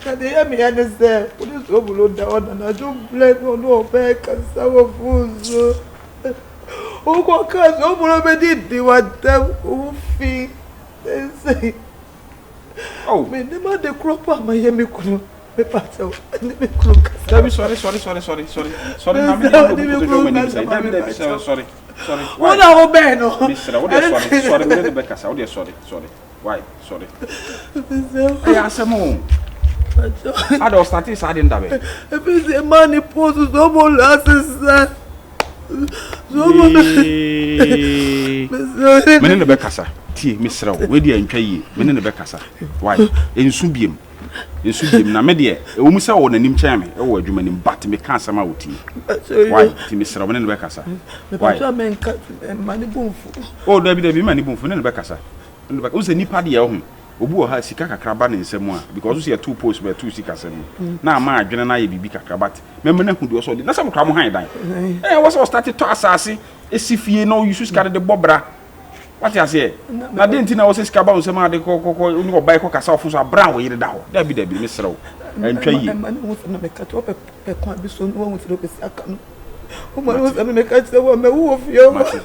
Na de ya me ya ne se, wo de Sobolo da ona na ju blend no be kasa wo fuzo. O ko ka Sobolo be di wa dem o fi. Say. Oh, me ne ma de crop ma ye me kunu. Me pato. Me kunu. Sorry. Sorry, na me no sorry. What are we beno? Mister, what is sorry, me no be kasa, what is sorry. Why? Sorry. I answer mo. I don't start this adin da be. If it's a money post Sobolo assistant. Sobolo. Me no be kasa. Tie, Mister, we dey antwa yi. Me no be kasa. Why? Ensu biem. Na me de e wo mu se wo nanim kyan me e wo adwuma nim bat me ka asama woti why ti me sra wona ne be kasa why me nka mani bomfu oh da bi mani bomfu ne be kasa ne be wo se nipa de ye ho obu ha sika kakraba ne nsem a because so two posts be two sika sem na ama adwene na ye bibi kakraba te memena hu do so de na sam kra mo han dan was start to asase esifie no you sika de bobra what you say na de ntina wo sika ba nsem ade kokoko uni ko bai ko kasa ofun so abra wo yire da ho da bi mesrew antwa yi na me ka to pe kwa bi so no wo fi do pe aka no o mo wo me ka se wo me wo fi o mate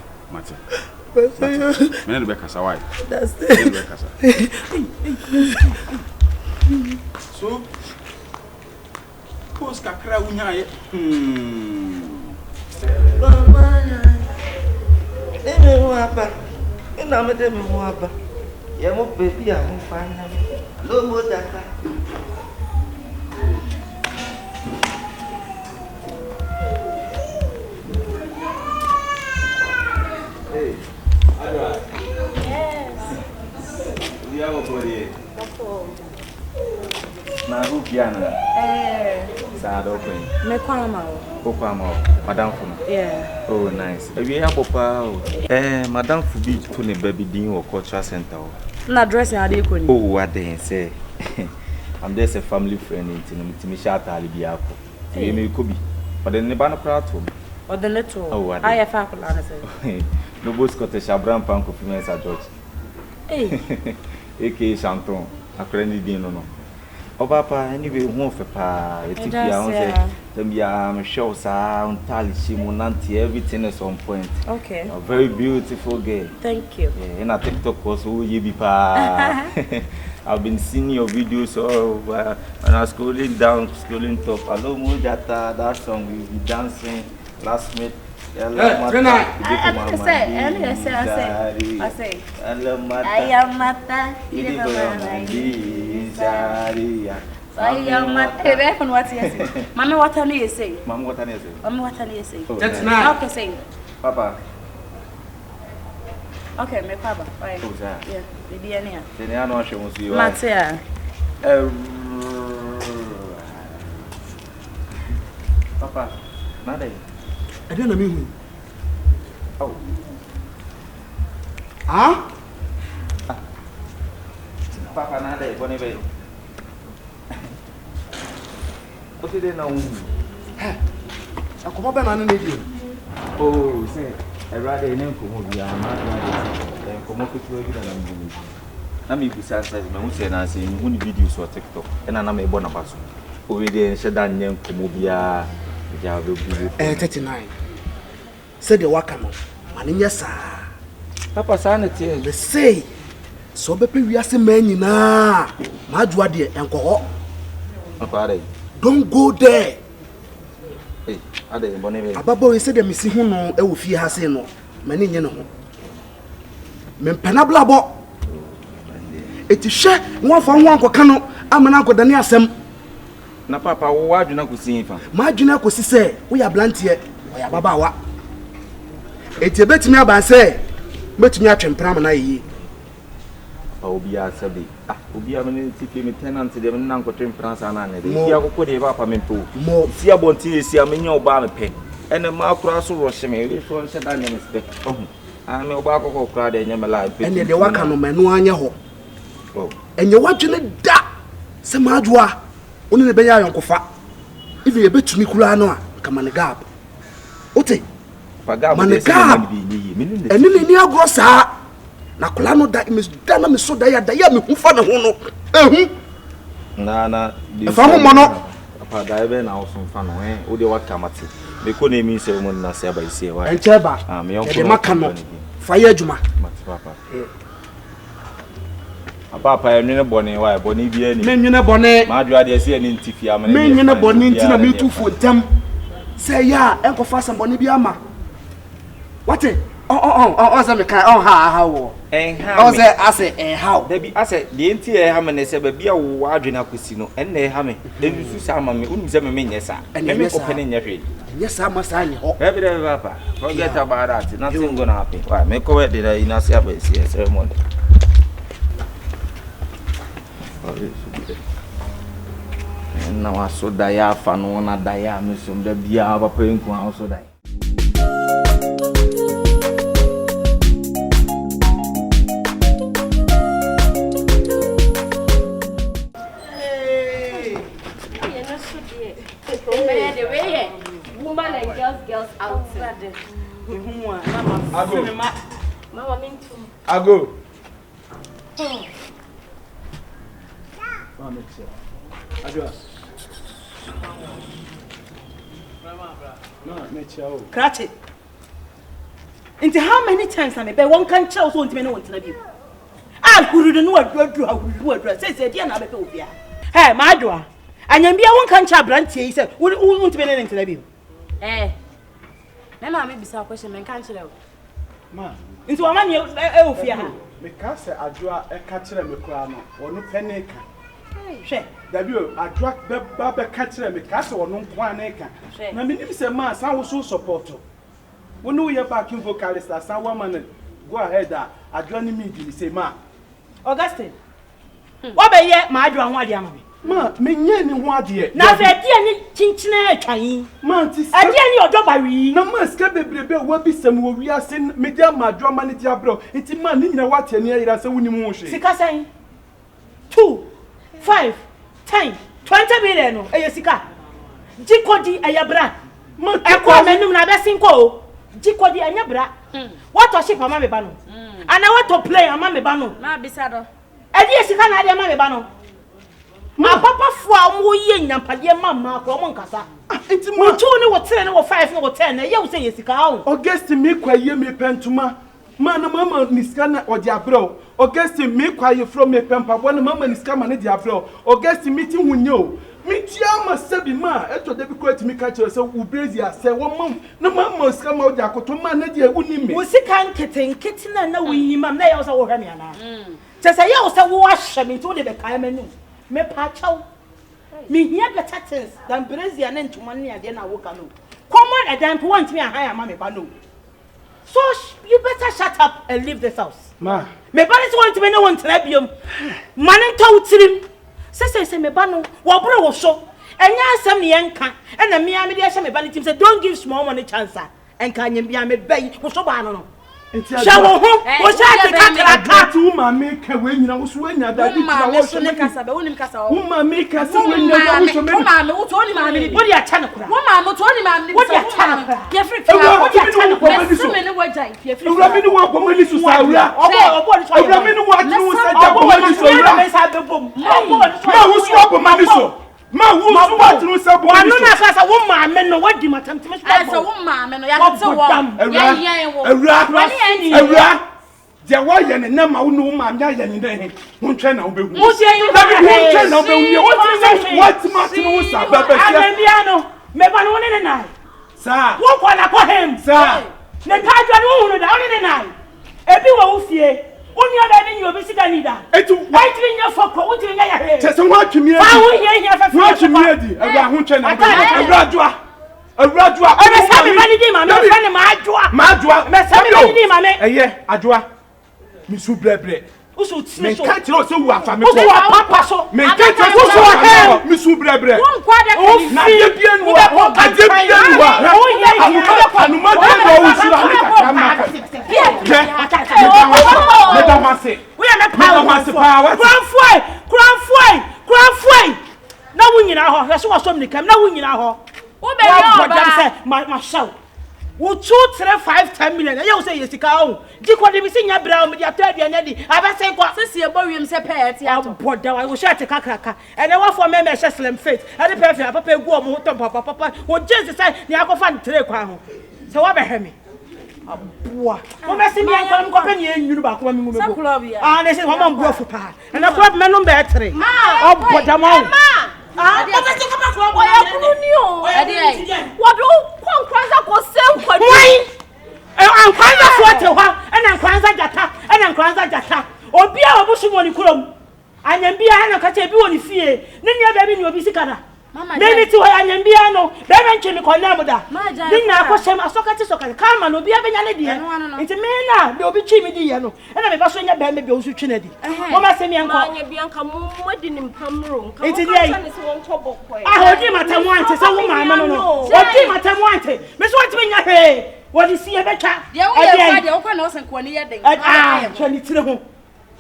menene be kasa why that's it so post kakra unya ye mama deme wapa ina me deme wapa ye mo baby a mo fanya Alomo Gyata hey Yes. we are body That's na who piano Sado Queen. Me kwama. Okwama, Madam Fuma. Yeah. Oh, nice. We have Papa. Madam Fubi to the baby din or cultural center. Na dressing ade koni. Oh, what they say. I'm just a family friend in Timishata Alibiako. Me could be. But then the banner proud to me. Or the little. Oh, what I have say. No boss got a Shabram Panko Fimesa George. Hey. A.K. Chanton. A friendly din no. Oh, Papa, anyway, one for pa. It's I'm sure, sir, Talishi, everything is on point. Okay. A very beautiful girl. Thank you. Yeah, and I TikTok was who you be pa. I've been seeing your videos when I was scrolling down, scrolling top. Alomo Gyata, that song we be dancing last minute. I Mama, what are you saying? Mama, what are you saying? Mama, what are you saying? That's nice. Okay, say. Papa. Okay, my papa. Right. Yeah, baby, any. Then I know she wants you. Matia. Papa, Nade. I don't know me. Oh. Huh? Papa, Nade, what is what did they know? I come up and I oh, say, I rather name come here. I'm not ready. Come up with you and I'm going to be says, my say, I say, one videos or TikTok, and I'm a bonabasso. Over there, Shadan Yam Kumubia, 39. Said the Wakamo, and yes, sir. Papa, sanity, they say, so be we are some men na Madwadi and go. Don't go there. Hey, are they bonnet? Ababo said the missing who know a fee has no, many you know. Men penablabo. It is share one from one cano, I'm an uncle Dania Sam. Na papa, why do you not see him? My junior could say, we are blunt here, we are Babawa. It's a bit me about say, but me at Pramana. Obia sabi obia mene tipi me tenant de me nan kwotwe France ana de sia kokko de ba pa me to mo sia bonti sia me nya oba me pe ene ma kura so rohye me we so nse da nyame spe me oba kokko kura de nyame la pe ene de waka no manu anya ho oh enye wadwene da se maadwoa oni ne be ya yonkofa ife ye betumi kura no a kama ne gap ote paga mo de se me ni ene ni agro saa na kula no da mis dana me so da ya me hu fa ne ho no ehu na fa mo no apa da ebe na osun fa no o de waka mate me ko na mi se mo na se ba isi e wa enche ba me yon de maka no fa ye adwuma mate papa papa enwene bone wa bone bi ani me nwene bone ma adwa de se ani ntifi am me nwene bone nti na me tu fo dem se ya enko fa sam bone bi ama wate say me kai ha wo ha say ase how da bi ase de nti ha me ne se ba bia wo adwene akosi no enne ha me ensu sa ama me unu se me nyɛ sa me ko pene nyɛ hwe nyɛ sa ma sa nyɛ ho every day papa forget about that nothing gonna happen why me ko we de ina se aba si ceremony na wa so da ya fa no na da ya me so da bia papa enku ha so da The way woman and girls out. Mama, me too. I go. Cratch it. Into how many times I may one can choose one to me want to be. I could know what dress. Say, dear, not a beer. Hey, my door. And then be one can chat brand tea, said, would want to be anything to be. Eh. Mama, maybe some question and cancel out. Ma, into a man you fear. Because I draw a catcher and McCrano or no penny. Share. W. I drag Baba catcher and Mikasa or no 1 acre. My name is a mass, I was so supportive. We know you're backing vocalist as some woman. Go ahead, I join immediately, say, Ma. Augustine. What by yet, my drum, what yammy? Ma, me yen what dear. Now, there any chinchina trying. Man, I didn't your job by we. No man, Scabby will be some we are saying, Medium, my drum manager, bro. It's a man in a water near it as a winning motion. Sika saying 2, 5, 10, 20 million. Ayasika. Jikodi ayabra. I call me no nabesinko. Jikodi ayabra. What was she for Mammy Bano? And I want to play a Mammy Bano. Ma bisado. And yes, you can't have Mammy Bano. My papa for more yen and Padia Mamma from Moncasa. It's more 2 or 10 or 5 or 10. You say yes, you can. Augustine me kwa ye me pentuma. Mana mama niskana o diabro. Augustine me kwa ye from me pempa. One mama niskama ne diabro. Augustine meeting wunyo. Mitia ma sebi ma eto de bi ko etimi ka kire se ubrezi ase wo mam na mama niskama o diakoto ma na dia wuni me. Wo sika nkete na wi mam na ye so wo hwa me ana. Te se ye wo se wo ahye me to de be kai manu. Me pa chaw. Me here better things than brezi and ntuma ne ade na wo ka no. Common adam po want me a higher mama ba no. So you better shut up and leave this house. Ma. Me ba this want me no want na biom. Man nta utirim. Say me ba no. Wo bro wo so. Enya asem ne yenka. E na me ame de ahye me ba ne tim say don't give small money chance. Enka nyem bia me bai wo so ba no no. Shawo ho. Wo sha te ka tu mama ka we nyina wo so anya da di na wo so ne kasa be wonim kasa wo. Mama ka se we nya wo so me. Mama wo to ni mama ni. Wo di acha ne kura. Wo mama to ni mama ni. Wo di acha ne kura. Ye free free. Wo di acha ne kura. Me me ne wo jai. Ye free. Ewura mi ni wo bomo ni so sa wura. Obo ni so. Ewura mi ni wo atu wo sa ja bomo ni so wura. Me sa be bom. Ma wo so bomo ni so. Ma wo so atu wo sa bomo ni so. Wanu na kasa wo mama no wadi matam timi so. Asa wo mama no ya tete wo. Ewura. Dia wa ye ne na ma wo no ma nya ye ne den. Won twa na wo be hu. Mo se yin na be won twa na wo be hu. What ma ti wo sa ba ba sia. Amebia no. Me ba no ne nai. Sa. Wo kwa na kwa hem. Sa. Ne ka dwa no hu no da wo ne nai. Ebi wo fie. Oni oda ni obi sika ni da. Etu white ni nya foko, wo ti nya ya he. Tese ho atwemi edi. Fa wo ye fa fi. Wo atwemi edi. Ewura ho twa na wo. Ewura adwa. Ebe sa me ba ni di ma me fa ne ma adwa. Ma adwa. Me sa me ba ni di ma me. Eye adwa. Mi su brebre. Usu ti me so. kan ti o se wu afa me ko. Usu wa papa so. Me kan ti o se wu afa mi su brebre. Won kwa da kan. Na de bia nu wa. Ade bia nu wa. Anu ma de no wu su ani ka ma ka. Me da ma se. We are not power. Kranfoi. Na wo nyina ho. Hwe so wo som nikam na wo nyina ho. Wo be yo ba. Say ma show. Wo 2 3 5 10 million. You say yesika o. Jiko de bi se nya bra o me de atadu anya di. Aba se kwa. Se se ebo wiem se pet ya to. Boda wa wo sha te kakraka. Ene wa for me she slim fit. Ade perfect papa egu o mo to papa. Wo Jesus say ni akofa ntre kwa ho. Se wa be hwe aboa. Wo me se mi ankwam ko pe ni enwuru ba ko mi mu mebo. Ah ne se wo man buafu pa. Ene ko me no be 3. O boda mo. Ah, but I think about what I knew. What do Kwanza ko sem kwa why? And Kwanza for te and Kwanza Gyata and Kwanza Gyata. Obi a obusu mo ni kurom. Anyambia na ka che bi woni fie. Ne nya ba bi ni obi sikana. Mama. Ne ti ho anyambia no. Be be nche mi konna mu da. Ni na akosem asokati sokati. Kama no obi abenya ne de. Nti me na de obi twi mi di ye no. E na me ba so nya ba me bi osu twi na di. Mo ma se mi anko. Anyambia nka mo di ni mpamro. Nka Nti mo dey. ka ne se won tobo koi. Ah, odi matamu ante se wo ma no. Odi matamu ante. Me so ati benya he. Wodi si e betwa. De wo ye fa de wo kwa na osen ko ni ye den. Ah, twa ni tire ho.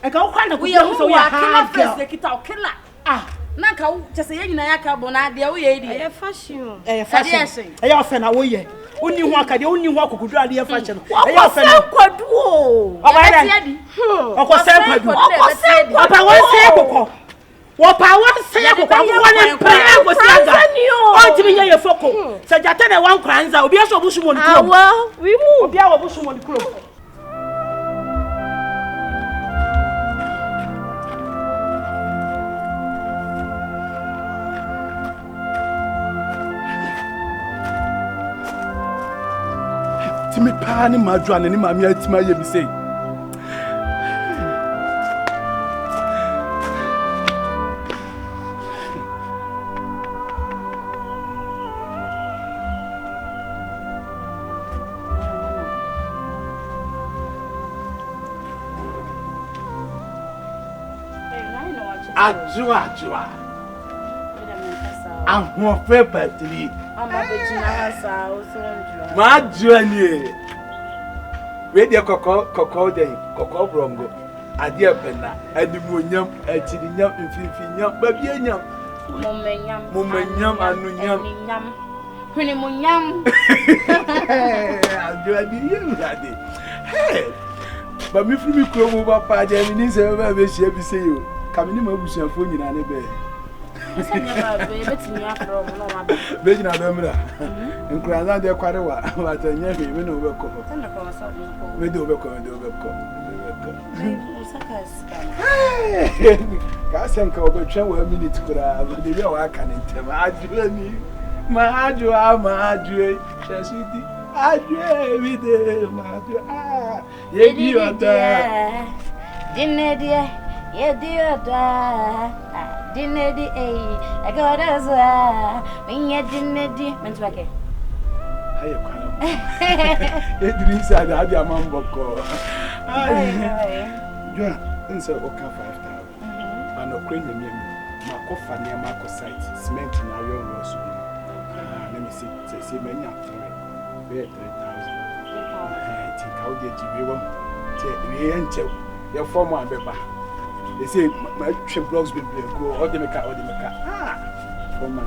E ka wo kwa na ko ye ho so ya ha. Killer face de kita o killer. Ah, Na ka just say you na ya ka bo na de wo ye di. E fashion. E fashion. E ya fe na wo ye. Oni hu akade oni hu akokudu ade e fashion. E ya fe na kwadu o. Oba ye. Okosen kwadu. Opa won se kokko. Wopa won se kokko won pre go siaga. O ti mi ye foko. Se Gyata na wan kranza obi aso obusu mo ni kuro. Awo, we move. Obi awo obusu mo ni kuro. Timi pa ni madwa ni mami atima ye mi sei. Ajua. Ahun patri. Ama betina hasa osonju. Ma journey. We dey kokko den, kokko brongo. Ade apena, animonyam, atirinyam, mfinfinyam, babianyam. Momenyam, anunyam. Huni munyam. Ajua di yurade. Hey. Ba mi firi mi kuro mu ba pa je ni se ba be hia bi se yo. Kamini ma busuafo nyina ne be. Beji na bemra. Nkranza de kware wa watanya hwe me no be ko. Me do be ko. Ka senka obetwa wa minute kura, de bi wa aka ne ntem. Ajua ni. Ma ajua. Shasidi. Ajua mi de ma ajua. Ye bi oda. Dinedie. Ye dioda. Dinedi I got as well. When you dinedi, Mentwake. Haye kwana. Ye didn't say that your man boko. Joa, nse oka 5,000. And okrenye me ma kofa ne ma ko site cement na iron rods. Let me see. Say many am 3,000. Think how dey jiwe won. Say we enche. Your form one beba. They say my blocks will go all the make. For my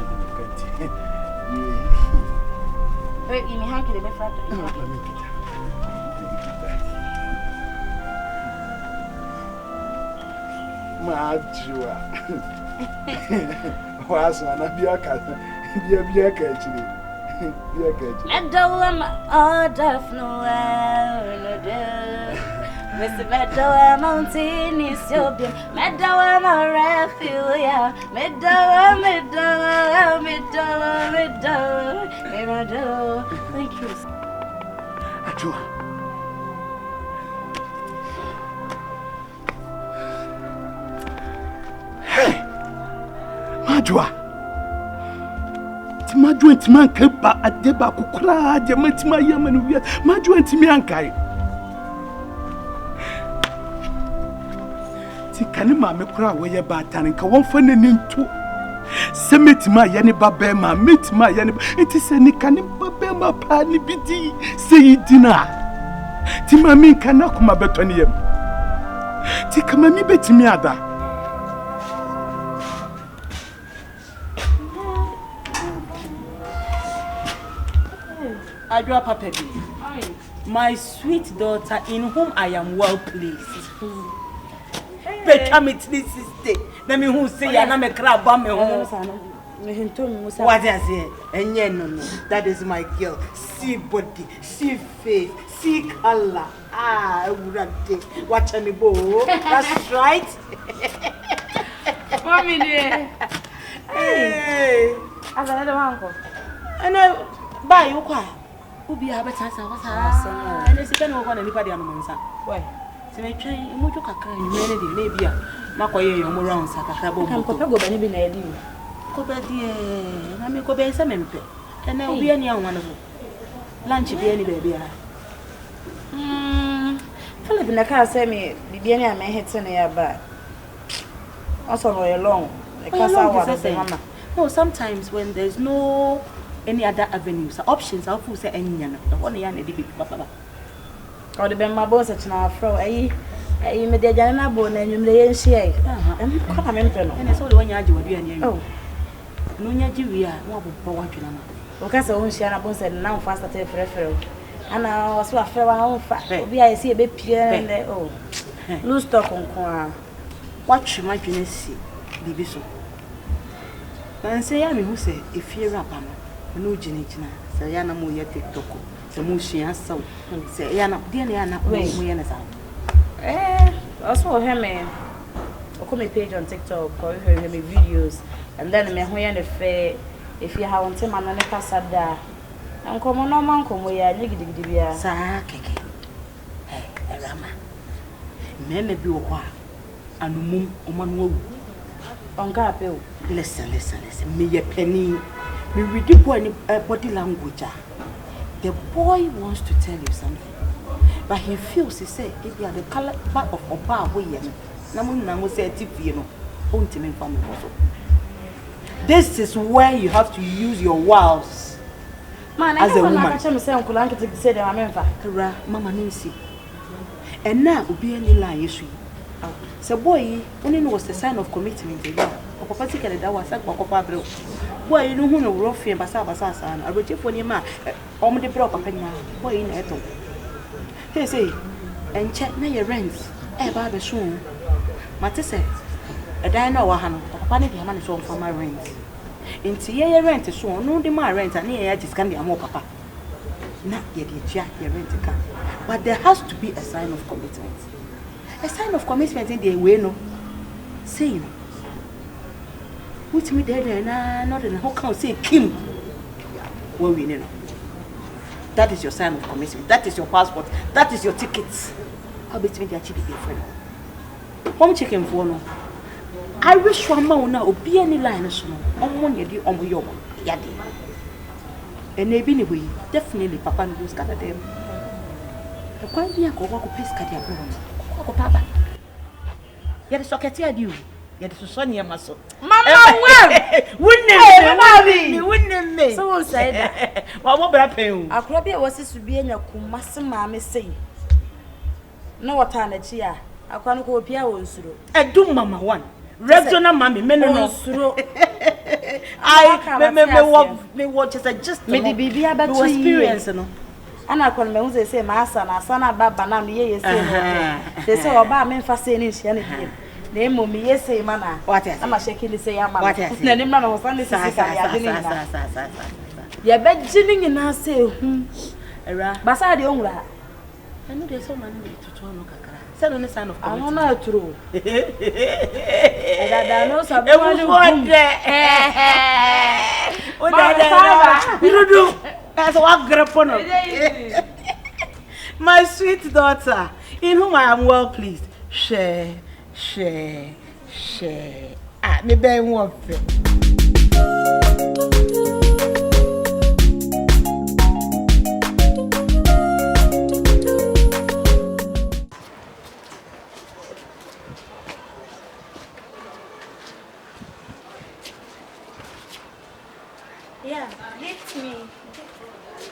wait, you mean hanky the befrat? Majua. Was one of your cousin. Be a catching. Oh, definitely. Mr. Meadow Mountain is your beam. Meadow refuge. Meadow. Thank you. Ajua. Hey, Majua. Timajua ntiman keba adeba kukura adema ntima yamanu wia. Majua ntimi ankai. Kani mame kura weye batane ka wonfa nani nto se metima ye ne babema metima ye ne enti se ni kani babema pa ni bidi se yidina ti mame kana kuma betoni yem ti kama mi betimi ada Ajua papa bi my sweet daughter in whom I am well pleased. Better me this day. Let me who say na me crab ba me ho. What I say? Enye no. That is my girl. See body, see face, see color. Urade. Watch me bo. That's right. Mommy dear. Hey. As another uncle. And buy you kwa. Ubi abeta sa wasa. And it's no one anybody on mansa. Why? Me try mojo kakra ni mere de na bia makoye yo mo round sa kakra bo mo ko go bani bi na edi ko ba die na me ko be se mempe na obi ani anwa no lunch bi ani ba bia Philip na ka say me bi ani am hete na ya ba also no you long because I want mama no sometimes when there's no any other avenues options I feel say enya no one ya na di bi papa. Or the Bema boss at now, fro, You made the Jana bone and you lay and share. I'm coming. And I saw the one you do and oh. No, yet you are what watching. Because I won't share a bones and now fast at a preference. And I was so afraid I won't fat. Be I see a bit pure and oh. Lose talk on Qua. Watch my penis, Diviso. And say, I mean, who say, if you're up, no Jenny, say, Yana Moya TikTok, the Mushi and so, say, Yana, dear Yana, wait, we understand. Also, him, or come a page on TikTok, or him videos, and then me when if you have on time and on the passada, and come on, no man, come where you dig Sa Keke. Hey, Awurama. Men be wa and mum oman on Capel. Listen. Me a penny. Me read the boy body language. The boy wants to tell you something. But he feels he say if you are the color part of Oba way, Namu say TV, ultimate family also. This is where you have to use your wiles. Man, as a woman. I can't say Uncle Uncle to say that I'm in Mama Nancy. And now be any lie issue. So boy, only was the sign of commitment. Or particularly that was a papa. Boy, you know who no rough and basa and I wrote you for your man. Om the proper penna. Boy in eto. He say, and check na your rents. Baba soon. Matisse. A dino or hand, or panic your money so for my rent. Into your rent is so no the my rent and here just can be a more papa. Not yet your rent to come. But there has to be a sign of commitment. A sign of commitment in the way no. Say you. Which me there not in how can say Kim. Well we know. That is your sign of commitment. That is your passport. That is your ticket. How between the achieve your friend. Home chicken for no. I wish one man now be any line so no. On one yadi on your yadi. And anyway, definitely papa knows got them. The quite be a go walk piece cat your home. Papa. Yet a socket you. Yet a Sonia muscle. Mama, wouldn't me. So say that. Well, what I pay you? A crabby was this to be in your Kumasa mammy say. No what time it's here. I can't go Pia was through. I do, Mamma, one. Regular mammy, men no through. I me watch as I just made the baby about to experience. And I can say, Master, and son about banana, yes, they say about men fascinating. Name me, yes, say, Mana. What I'm a shaking say, I'm what I said. Name was only you're bed chilling in our say, Basa the Ongla. I know there's so many to turn on. Send on the sign of I'm not true. I know some you do. That's what grandpa. My sweet daughter, in whom I am well pleased. Share. Ah, me be one thing. Yeah, lift me.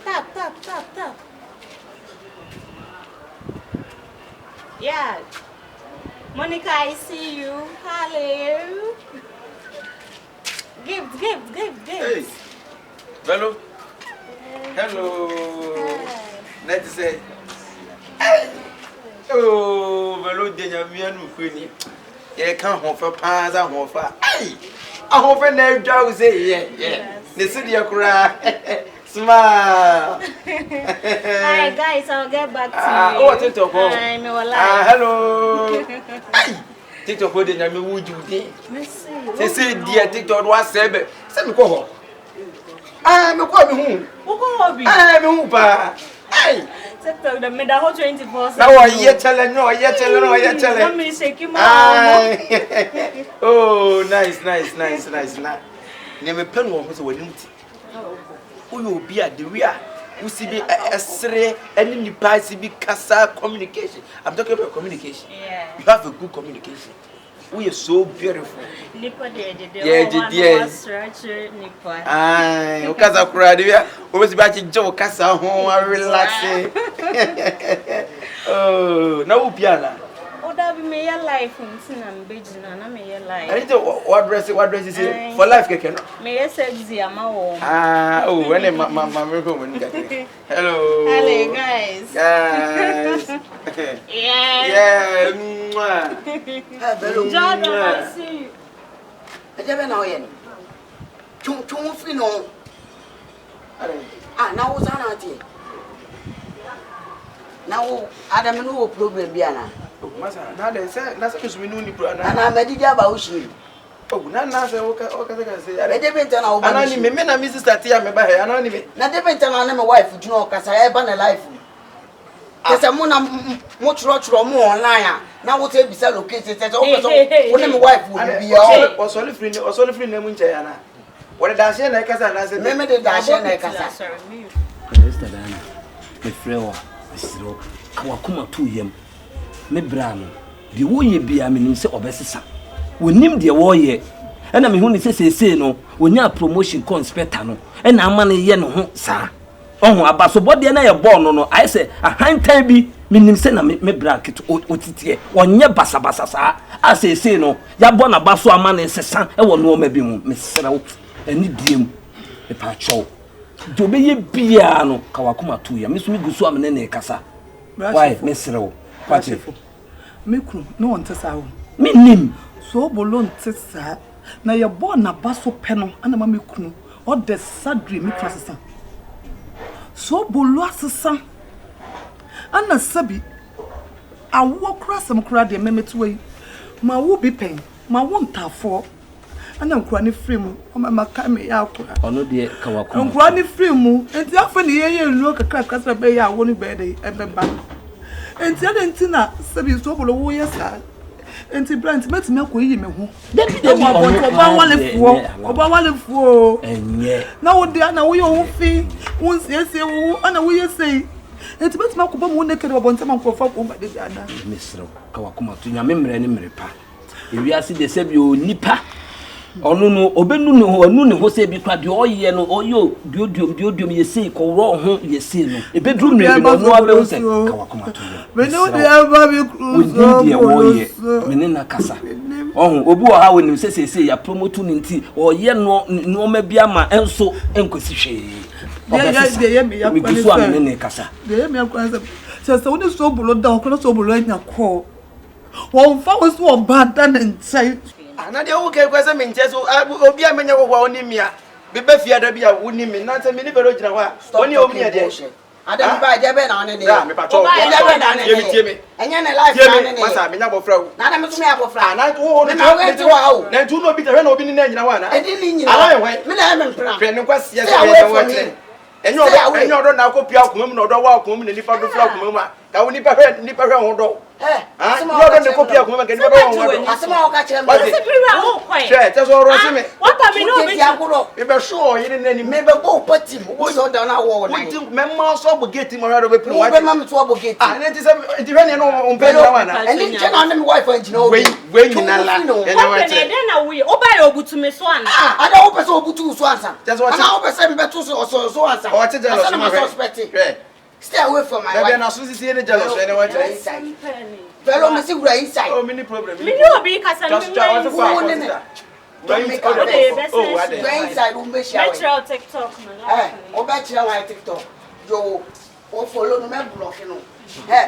Tap. Yeah. Monica, I see you. Hello. Gift. Hey. Hello. Let's say. Oh, Velo Deniamian Queenie. You can't offer pans and offer. Hey. I hope I never drowsy. Yeah. The city of cry. Smile. Hi guys, I'll get back to you. Oh, TikTok. I'm alive. Hello. TikTok holding a would you day? They say, dear TikTok was said, send me go. I'm a home. I'm a hooper. Hey, TikTok, the middle whole 24. now I yet telling no, Let me shake him out. Oh, nice. Name a pen one was a winning. Who will be at the rear? Who see be a stray and you pass be casa communication. I'm talking about communication. Yeah. You have a good communication. We are so beautiful. Nipo did. Yeah. Structure Nipo. Aye, because I cried. We always about to joke, casa home, relaxing. Oh, no piano. Oh, me your life in and bridging and I may your life. I need to what dress is it for life keke no. May you sexy ama wo. Ah, oh, when my home hello. Hello guys. Guys. Yeah. Yeah. Mwah. Gyata, I see you. Ejebe na oye ni. Chung free no. Ah, na wo sana ati. Na wo Adam no problem bia na. Masa, na de say na say me no ni pro na. Na medija ba wo shi. Oh, na say o ka say. Ejebe nta na wo ba. Anani me na me sister tia me ba he. Anani me. Na debe nta na me wife juna o kasa e ba na life. Kesa mo na mo churo mo online a. Na wo te bisa locate te o peso wo na me wife wo bia. Osoli free na mu nche ya na. Wo de dash na kasa na say. Me de dash na kasa. Mr. Dana, me frewa, Mr. Kawakuma tu yem. Me brano. The wo ye bia me nim se obesesa. Wonim de wo ye. Ena me hu ni se no, wonya promotion conspector no. Ena ama ne ye no ho sa. Ohun abasobode na ye ball no I say ahantan bi me nim se na me bracket otitie. Onye basabasa sa. Asese no, ya bo na baso ama ne sesa e wo no ma bi mu. Me serew. Eni diem. E pa chow. Jobe ye bia no Kawakuma tu ye. Me so me gusu amene ne kasa. Why me serew? Kwache. Me kunu no won tesa wo. Me nim. Sobolo ntesa na ye bo na baso pe no ana ma me kunu. O de sadri me klasesa. Sobolo asesa. Ana sabi awo krasam kra de memetu yi. Ma wo bi pen. Ma wo ntafo. Ana nkura ni free mu. O ma ka me ya akura. Ono de Kawakuma. Nkura ni free mu. Enti afa ni ye nlu kakra kasa be ya wo ni be de ebeba. Enti ada enti na sabi Sobolo wo yesa. Enti brand met me ko yi me ho. David oba wale fuo. Enye. Na wo de na wo ye ho fi. Won siesie wo ana wo yesei. Enti met me ko ba mo ne kede obonta man ko fa ko ba de ada. Misro Kawakuma tu nya memre ni mrepa. Ewi ase de se bi o nipa. Onu no obenu ne ho anu ne ho se bi kwa de oye no oyo diodium yesei ko ro ho yesei no. Ebedru mre bi no abe ho se Kawakuma tu. Me no de aba bi cruise. Me ne na kasa. Ohun obi wo ha wonim se ya promote ni nti oye no ma bia ma enso enkosi hwe. Ye me ya mi gusu amene ne kasa. Ye me akwanza. Se woni Sobolo da ko Sobolo anya ko. Won fa wo so bada na ntai. Ana de wo ke kwese me nche so obi amenya wo oni mia. Be be fia da bia woni me na me ni bero gina ho a. Woni obi ne de. Adam ba jebe na one ne. Ya me pato. Jebe na ne. Ye mi tie me. Enya ne life na ne. Masa me nya bofra wo. Na me so me abofra. Na wo me na we ti wa o. Na tu no obi te hwe na obi ni na nyina ho ana. Edi ni nyina. Ala we. Me na me mpra. Hwe ne kwase ya se we wo tre. Enyo do na ko pia akoma mu na do wa akoma mu na nipa do fra akoma mu a. Ka wo nipa hwe ho do. Yo do ne ko pia akoma ga nipa hwe ho do. Asema o ka kire me. Asibira wo kwai. Che, te so ro se me. What am I no be? Me be sure yiri na ni Me be bo pati mo. Wo so da na wo na. Wo me ma so bo gate mo hwe do be pin wa. Wo be ma me to bo gate. Na ti se ti hwe ne no on pe na wa na. Eni che na me wife engineer o. We nyina la. Ene wa che. Ene na we oba ye obutu me so ana. Ada wo pese obutu so ansa. Ana wo pese me betu so ansa. O che jealous ma suspect. Stay away from my wife. Maybe na so si ene jealous ene wa che. Fellow me see we inside. Oh, many problem. Me no be kasa me. Don't make up. Oh, inside we make sure. Metro TikTok man. O be try my TikTok. Yo, o follow no me block no.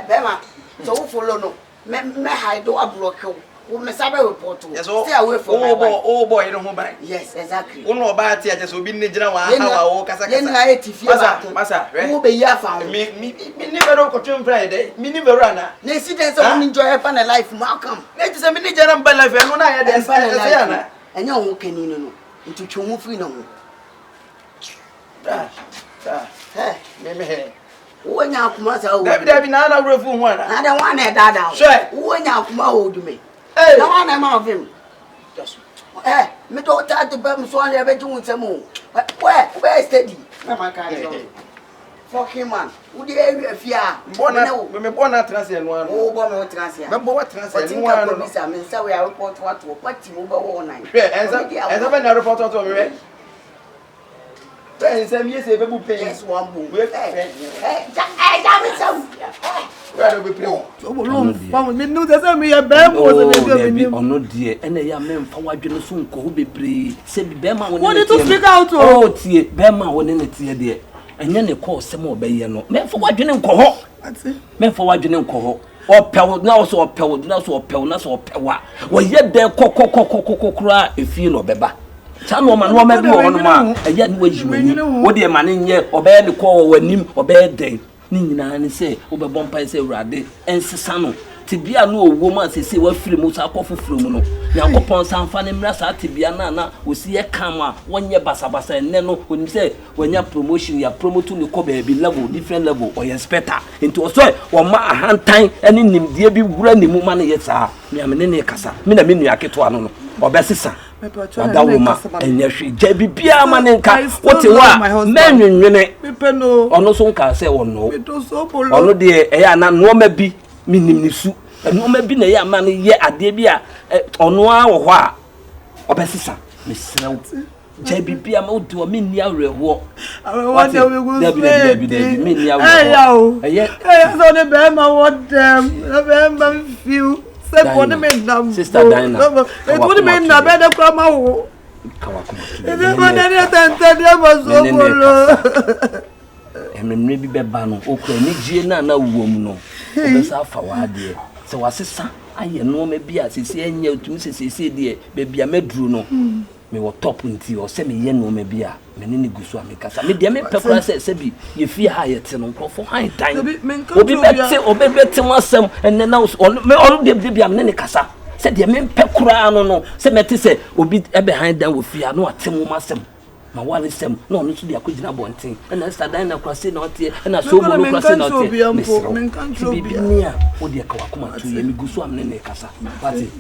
Bema. So o follow no. Me hide o block you. We me sabe report to. Stay away from my wife. Oh boy, no buy. Yes, exactly. Uno ba ti aje so bi ni gina wa ha wa o kasa. Yen na etifie ba. Masa, wo be ya fa. Me ni bero ko twem Friday. Me ni bero ana. Na incident of enjoy fa na life ma come. Na ti se me ni gina mba life no na ya de se ana. Enya wo kani no. Ntu twem wo free no ho. Me he. Wo nya akuma sa wo. David na na wrefu ho ana. Na de wan na dada. Wo nya akuma wo du me. Na wan na ma of him. Just. Me to ta de bam so an ya be ju nsem o. Where steady. Na ma ka de. Fucking man. Wo de area fia. Me bona transfer no ano. Wo bo me transfer. Me bo what transfer no ano. Bisa me say we are report what to party mo ba wo nine. Enza be na report to me. Enza mi se be bu pay. Yes one boom. We ja me some. brother be play. Sobolo fam me no say me ya be mo say me be ono die ene ya me mfa wadwene so nko ho bebre se bi be ma woni what did you speak out oh tie be ma woni ne tie de enye ne call se mo be ye no me mfa wadwene nko ho me mfa wadwene nko ho opew na so opew na so opew na so opewa wo ye de kokokokokokra efie no beba cha no ma bi wo no ma eye ne wajiwani wo de ma ne nye obe ne call wanim obe den ni nyina ne se wo be bompa se urade ensesa no tibia no owo ma sese wa firi mu sa akofoforo mu no yakopon sanfa ne mra sa tibia na osi ye kama wonye basabasa enne no oni se wonya promotion ya promote ni ko be level different level or inspector into so wo ma ahantan ene nimdie bi wura ni mu ma ne ye saa me amene ne kasa me na me nua keto ano no obesesa wadawoma enye hwe gya bibia ma ne nka wote wa menwenwene ono so nka se wono ono de eya na no ma bi minim ni su eno ma bi na ya ma ne ye ade bi a ono a wo ho a obesisa mesrew gya bibia ma odi o menni awreho David menni awreho so ne be ma what them be ma feel say for the men nam sister Dina it would mean na be the krama wo kawakuma e ma na tante dia ma Sobolo emre bi beba no okura ni gie na wuom no obesa afa wade se wasesa aye no ma bi asese anya otumi sese de bebia meduru no me wo top nti o se me ye no ma bi a me ne gusu amekasa me de me pekura se bi ye fi ha ye te no nkofo han dan obi bete wasem enne na me all de bia me ne kasa se de me pekura no se mete se obi ebe han dan wo fi a no atemu masem ma wale sem no no so dia kugina bonten na sadan na kwase na otie na so mo no kwase na otie men kan so bia wo dia ka wakoma tu ye mi gusu amne ne kasa pati